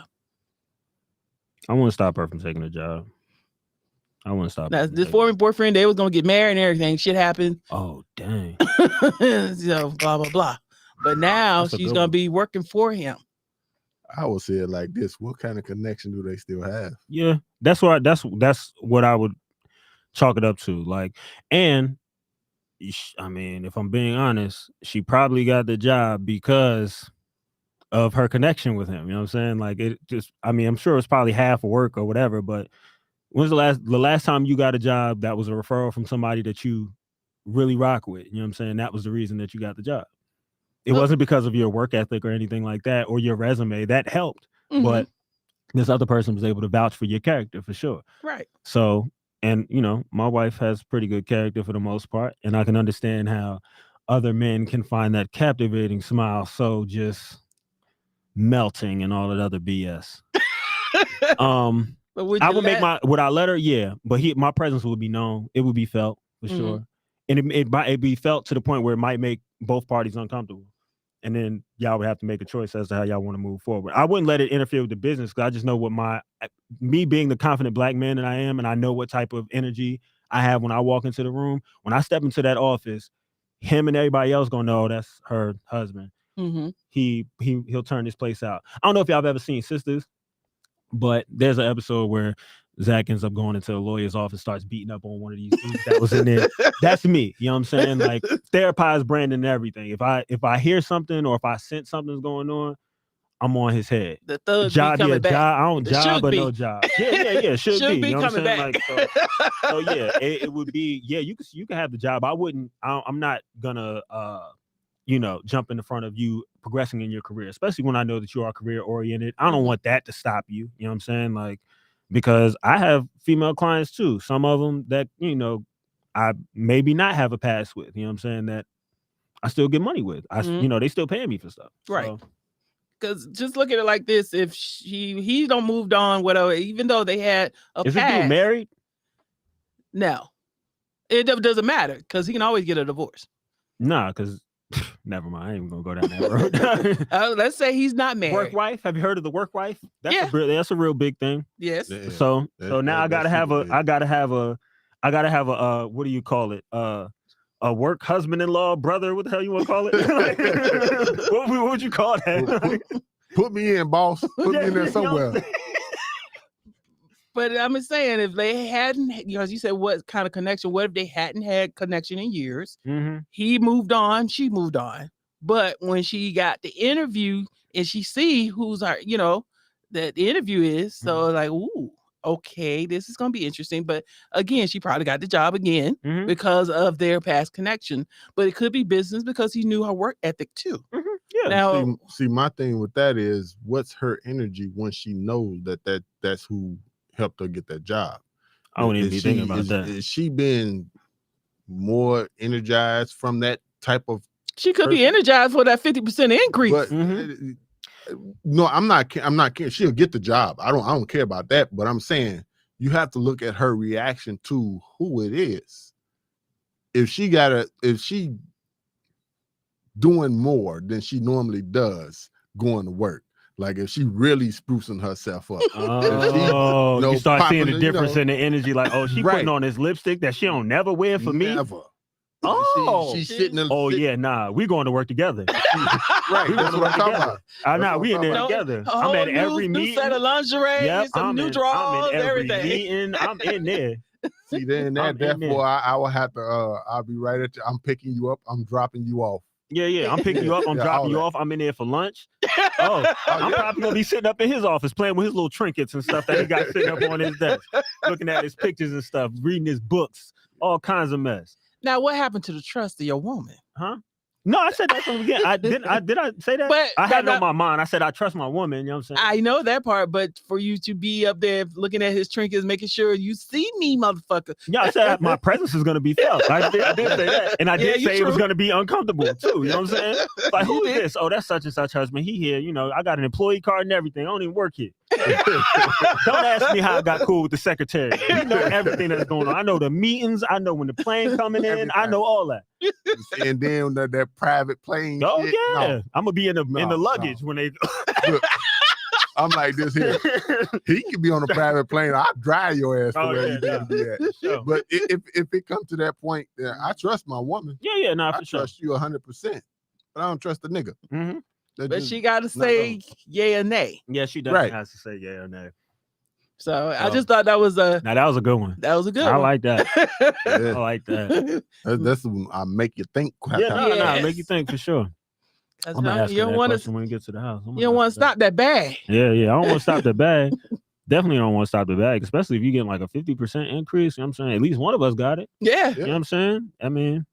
[SPEAKER 3] I want to stop her from taking the job. I want to stop.
[SPEAKER 1] Now, the former boyfriend, they was gonna get married and everything. Shit happened.
[SPEAKER 3] Oh dang.
[SPEAKER 1] So blah blah blah. But now she's gonna be working for him.
[SPEAKER 2] I would say it like this: what kind of connection do they still have?
[SPEAKER 3] Yeah, that's what I would chalk it up to. Like, and I mean, if I'm being honest, she probably got the job because of her connection with him. You know what I'm saying? Like, it just, I mean, I'm sure it's probably half work or whatever, but when's the last time you got a job that was a referral from somebody that you really rock with? You know what I'm saying? That was the reason that you got the job. It wasn't because of your work ethic or anything like that, or your resume. That helped. Mm-hmm. But this other person was able to vouch for your character for sure.
[SPEAKER 1] Right.
[SPEAKER 3] So, and you know, my wife has pretty good character for the most part, and I can understand how other men can find that captivating smile so just melting and all that other BS.
[SPEAKER 1] But
[SPEAKER 3] would I let her? Yeah, but my presence would be known. It would be felt for sure, and it'd be felt to the point where it might make both parties uncomfortable, and then y'all would have to make a choice as to how y'all want to move forward. I wouldn't let it interfere with the business, because I just know what me being the confident black man that I am, and I know what type of energy I have when I walk into the room. When I step into that office, him and everybody else gonna know that's her husband.
[SPEAKER 1] Mm-hmm.
[SPEAKER 3] He'll turn this place out. I don't know if y'all have ever seen Sisters, but there's an episode where Zach ends up going into a lawyer's office, starts beating up on one of these dudes that was in there. That's me. You know what I'm saying? Like, therapize Brandon and everything. If I hear something, or if I sense something's going on, I'm on his head.
[SPEAKER 1] The thug job,
[SPEAKER 3] I don't job, but no job. Yeah. Should be.
[SPEAKER 1] You know
[SPEAKER 3] coming
[SPEAKER 1] back.
[SPEAKER 3] Like, so yeah, it would be. Yeah, you can have the job. I'm not gonna jump in the front of you progressing in your career, especially when I know that you are career oriented. I don't want that to stop you. You know what I'm saying? Like, because I have female clients too. Some of them that, I maybe not have a past with, you know what I'm saying, that I still get money with. They still paying me for stuff.
[SPEAKER 1] Right. Because just look at it like this: if he don't moved on, whatever, even though they had a
[SPEAKER 3] Is
[SPEAKER 1] past,
[SPEAKER 3] this dude married?
[SPEAKER 1] No, it doesn't matter, because he can always get a divorce.
[SPEAKER 3] Nah, because never mind. I ain't even gonna go down that
[SPEAKER 1] road. Let's say he's not married.
[SPEAKER 3] Work wife. Have you heard of the work wife? That's a real big thing.
[SPEAKER 1] Yes.
[SPEAKER 2] Yeah.
[SPEAKER 3] So now I gotta have a what do you call it? A work husband-in-law, brother. What the hell you want to call it? what would you call that?
[SPEAKER 2] Put me in, boss. Put me in there somewhere.
[SPEAKER 1] But I'm saying, if they hadn't, because you said what kind of connection? What if they hadn't had connection in years?
[SPEAKER 3] Mm-hmm.
[SPEAKER 1] He moved on, she moved on. But when she got the interview and she see who's her, that the interview is, so like, ooh, okay, this is gonna be interesting. But again, she probably got the job again because of their past connection. But it could be business, because he knew her work ethic too.
[SPEAKER 3] Mm-hmm. Yeah.
[SPEAKER 1] Now,
[SPEAKER 2] see, my thing with that is, what's her energy when she knows that's who helped her get that job?
[SPEAKER 3] I wouldn't even be thinking about that.
[SPEAKER 2] Is she been more energized from that type of
[SPEAKER 1] She could be energized for that 50% increase.
[SPEAKER 2] But no, I'm not kidding. She'll get the job. I don't care about that. But I'm saying you have to look at her reaction to who it is. If she doing more than she normally does going to work, like if she really sprucing herself up.
[SPEAKER 3] You start seeing the difference in the energy. Like, oh, she putting on this lipstick that she don't never wear for me. Oh,
[SPEAKER 2] she's sitting.
[SPEAKER 3] We going to work together.
[SPEAKER 2] Right, that's what I'm talking about.
[SPEAKER 3] We in there together. I'm at every meeting.
[SPEAKER 1] New set of lingerie, some new drawers, everything.
[SPEAKER 3] Meeting, I'm in there.
[SPEAKER 2] See, then therefore I will have to. I'll be right at you. I'm picking you up. I'm dropping you off.
[SPEAKER 3] Yeah. I'm picking you up. I'm dropping you off. I'm in there for lunch. I'm probably gonna be sitting up in his office playing with his little trinkets and stuff that he got sitting up on his desk, looking at his pictures and stuff, reading his books, all kinds of mess.
[SPEAKER 1] Now, what happened to the trust of your woman?
[SPEAKER 3] Huh? No, I said that from the beginning. Did I say that?
[SPEAKER 1] But
[SPEAKER 3] I had it on my mind. I said I trust my woman. You know what I'm saying?
[SPEAKER 1] I know that part, but for you to be up there looking at his trinkets, making sure you see me, motherfucker.
[SPEAKER 3] Yeah, I said my presence is gonna be felt. I did say that, and I did say it was gonna be uncomfortable too. You know what I'm saying? Like, who is this? Oh, that's such and such husband. He here. You know, I got an employee card and everything. I don't even work here. Don't ask me how I got cool with the secretary. You know everything that's going on. I know the meetings. I know when the plane coming in. I know all that.
[SPEAKER 2] And then that private plane.
[SPEAKER 3] Oh
[SPEAKER 2] shit,
[SPEAKER 3] yeah, I'm gonna be in the luggage when they.
[SPEAKER 2] Look, I'm like this here. He could be on a private plane. I'll drive your ass to where you need to be at. Sure. But if it comes to that point, I trust my woman.
[SPEAKER 3] Yeah, no,
[SPEAKER 2] I trust you 100%. But I don't trust the nigga.
[SPEAKER 3] Mm-hmm.
[SPEAKER 1] But she got to say yay or nay.
[SPEAKER 3] Yeah, she does has to say yay or nay.
[SPEAKER 1] So I just thought that was
[SPEAKER 3] that was a good one.
[SPEAKER 1] That was a good
[SPEAKER 3] one.
[SPEAKER 1] I
[SPEAKER 3] like that. I like that.
[SPEAKER 2] That's I make you think.
[SPEAKER 3] No, make you think for sure. I'm gonna ask you that question when we get to the house.
[SPEAKER 1] You don't want to stop that bag.
[SPEAKER 3] Yeah. I don't want to stop the bag. Definitely don't want to stop the bag, especially if you get like a 50% increase. You know what I'm saying? At least one of us got it.
[SPEAKER 1] Yeah.
[SPEAKER 3] You know what I'm saying? I mean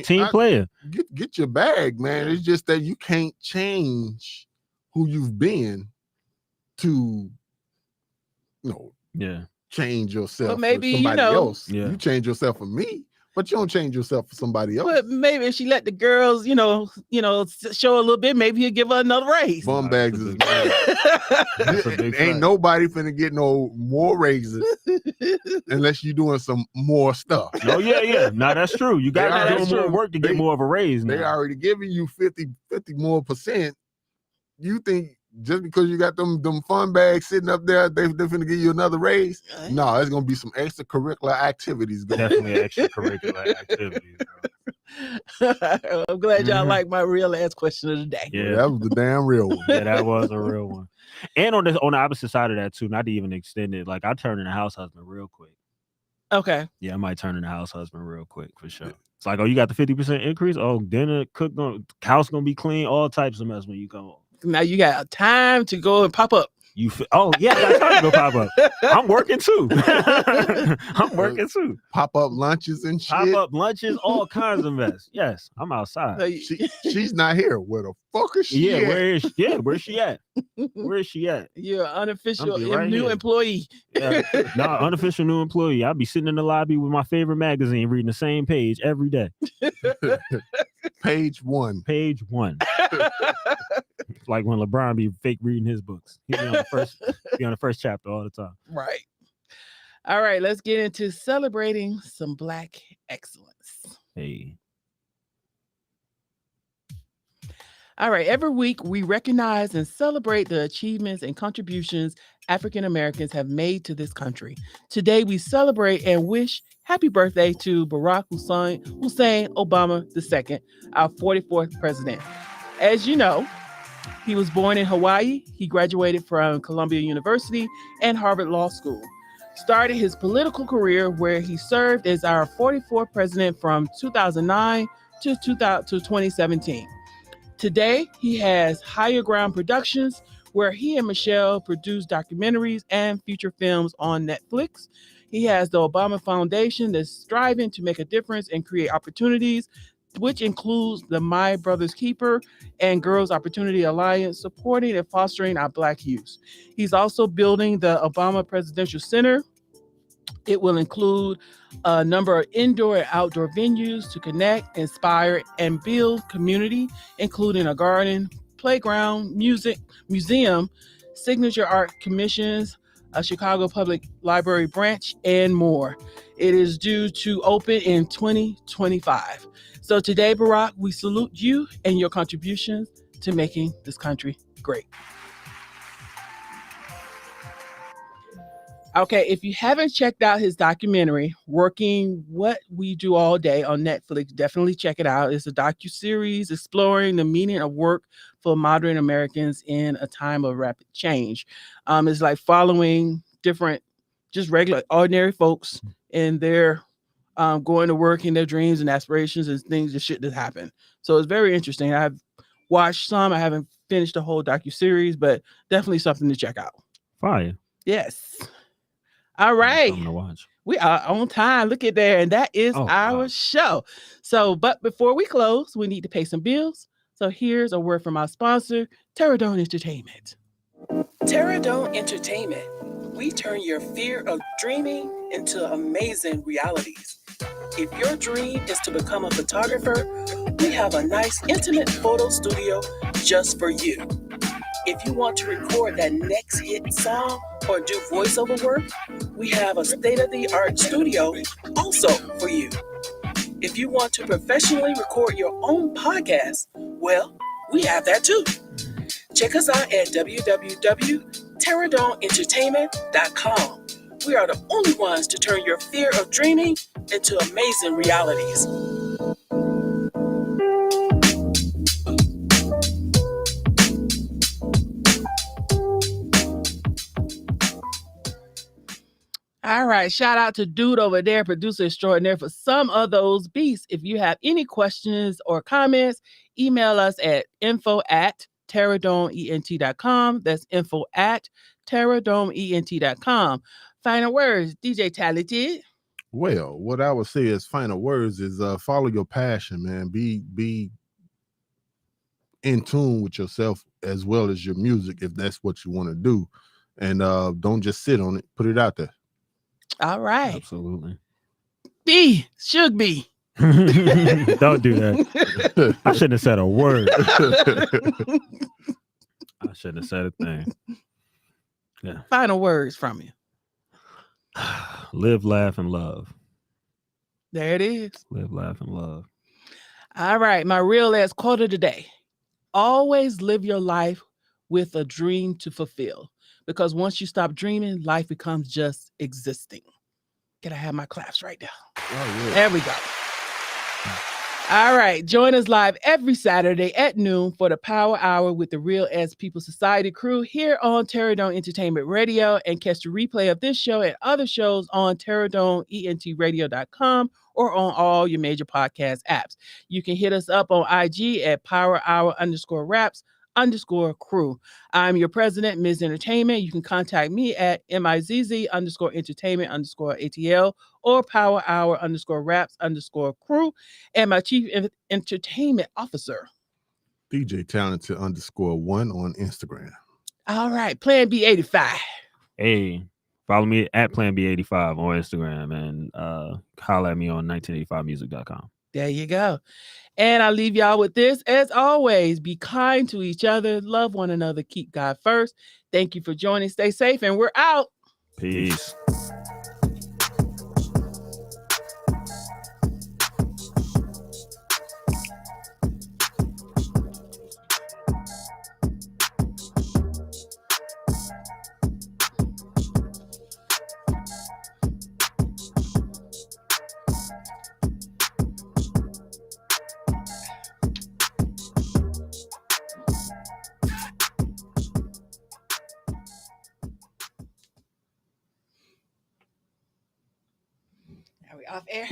[SPEAKER 3] team player.
[SPEAKER 2] Get your bag, man. It's just that you can't change who you've been to change yourself
[SPEAKER 1] but maybe,
[SPEAKER 2] for somebody else.
[SPEAKER 3] Yeah.
[SPEAKER 2] You change yourself for me, but you don't change yourself for somebody else.
[SPEAKER 1] But maybe if she let the girls, show a little bit, maybe he'll give her another raise.
[SPEAKER 2] Bum bags is ain't nobody finna get no more raises unless you're doing some more stuff.
[SPEAKER 3] Oh yeah. No, that's true. You got to do more work to get more of a raise.
[SPEAKER 2] They already giving you 50 more percent. You think just because you got them fun bags sitting up there, they're finna give you another raise? No, it's gonna be some extracurricular activities.
[SPEAKER 3] Definitely extracurricular activities.
[SPEAKER 1] I'm glad y'all like my real ass question of the day.
[SPEAKER 2] Yeah, that was the damn real one.
[SPEAKER 3] Yeah, that was a real one. And on the opposite side of that too, not to even extend it, like I turn in a house husband real quick.
[SPEAKER 1] Okay.
[SPEAKER 3] Yeah, I might turn in a house husband real quick for sure. It's like, oh, you got the 50% increase. Oh, dinner cook, house gonna be clean, all types of mess when you come home.
[SPEAKER 1] Now you got time to go and pop up.
[SPEAKER 3] I got time to go pop up. I'm working too.
[SPEAKER 2] Pop up lunches and shit.
[SPEAKER 3] Pop up lunches, all kinds of mess. Yes, I'm outside.
[SPEAKER 2] She's not here. Where the fuck is she?
[SPEAKER 3] Yeah, where's she at? Where is she at?
[SPEAKER 1] You're an unofficial new employee.
[SPEAKER 3] Yeah. No, unofficial new employee. I'll be sitting in the lobby with my favorite magazine, reading the same page every day.
[SPEAKER 2] Page one.
[SPEAKER 3] Like when LeBron be fake reading his books. He be on the first chapter all the time.
[SPEAKER 1] Right. All right, let's get into celebrating some Black excellence.
[SPEAKER 3] Hey.
[SPEAKER 1] All right, every week we recognize and celebrate the achievements and contributions African Americans have made to this country. Today we celebrate and wish happy birthday to Barack Hussein Obama II, our 44th president. As you know, he was born in Hawaii. He graduated from Columbia University and Harvard Law School. Started his political career where he served as our 44th president from 2009 to 2017. Today, he has Higher Ground Productions, where he and Michelle produce documentaries and feature films on Netflix. He has the Obama Foundation that's striving to make a difference and create opportunities, which includes the My Brother's Keeper and Girls Opportunity Alliance, supporting and fostering our Black youth. He's also building the Obama Presidential Center It will include a number of indoor and outdoor venues to connect, inspire, and build community, including a garden, playground, music, museum, signature art commissions, a Chicago Public Library branch, and more. It is due to open in 2025. So today, Barack, we salute you and your contributions to making this country great. Okay, if you haven't checked out his documentary, Working What We Do All Day on Netflix, definitely check it out. It's a docu-series exploring the meaning of work for modern Americans in a time of rapid change. It's like following different, just regular, ordinary folks and their going to work in their dreams and aspirations and things and shit that happen. So it's very interesting. I've watched some. I haven't finished the whole docu-series, but definitely something to check out.
[SPEAKER 3] Fire.
[SPEAKER 1] Yes. All right.
[SPEAKER 3] Something to watch.
[SPEAKER 1] We are on time. Look at there. And that is our show. So, but before we close, we need to pay some bills. So here's a word from our sponsor, Terradome Entertainment. Terradome Entertainment. We turn your fear of dreaming into amazing realities. If your dream is to become a photographer, we have a nice intimate photo studio just for you. If you want to record that next hit song or do voiceover work, we have a state-of-the-art studio also for you. If you want to professionally record your own podcast, well, we have that too. Check us out at www.terradomeentertainment.com. We are the only ones to turn your fear of dreaming into amazing realities. All right. Shout out to Dude over there, producer extraordinaire, for some of those beats. If you have any questions or comments, email us at info@terradomeent.com. That's info@terradomeent.com. Final words, DJ Talented.
[SPEAKER 2] Well, what I would say as final words is follow your passion, man. Be in tune with yourself as well as your music if that's what you want to do. And don't just sit on it. Put it out there.
[SPEAKER 1] All right.
[SPEAKER 3] Absolutely.
[SPEAKER 1] B, should be.
[SPEAKER 3] Don't do that. I shouldn't have said a word. I shouldn't have said a thing. Yeah.
[SPEAKER 1] Final words from you.
[SPEAKER 3] Live, laugh, and love.
[SPEAKER 1] There it is.
[SPEAKER 3] Live, laugh, and love.
[SPEAKER 1] All right. My real ass quote of the day. Always live your life with a dream to fulfill. Because once you stop dreaming, life becomes just existing. Can I have my claps right now?
[SPEAKER 2] Oh, yeah.
[SPEAKER 1] There we go. All right. Join us live every Saturday at noon for the Power Hour with the Real As People Society crew here on Terradome Entertainment Radio, and catch the replay of this show and other shows on terradomeentradio.com or on all your major podcast apps. You can hit us up on IG at powerhour_raps_crew. I'm your president, Ms. Entertainment. You can contact me at MIZZ_entertainment_ATL or powerhour_raps_crew, and my chief entertainment officer,
[SPEAKER 2] DJ Talented _1 on Instagram.
[SPEAKER 1] All right, Plan B85.
[SPEAKER 3] Hey, follow me at Plan B85 on Instagram and holler at me on 1985music.com.
[SPEAKER 1] There you go. And I leave y'all with this. As always, be kind to each other, love one another, keep God first. Thank you for joining. Stay safe, and we're out.
[SPEAKER 3] Peace.
[SPEAKER 1] Are we off air?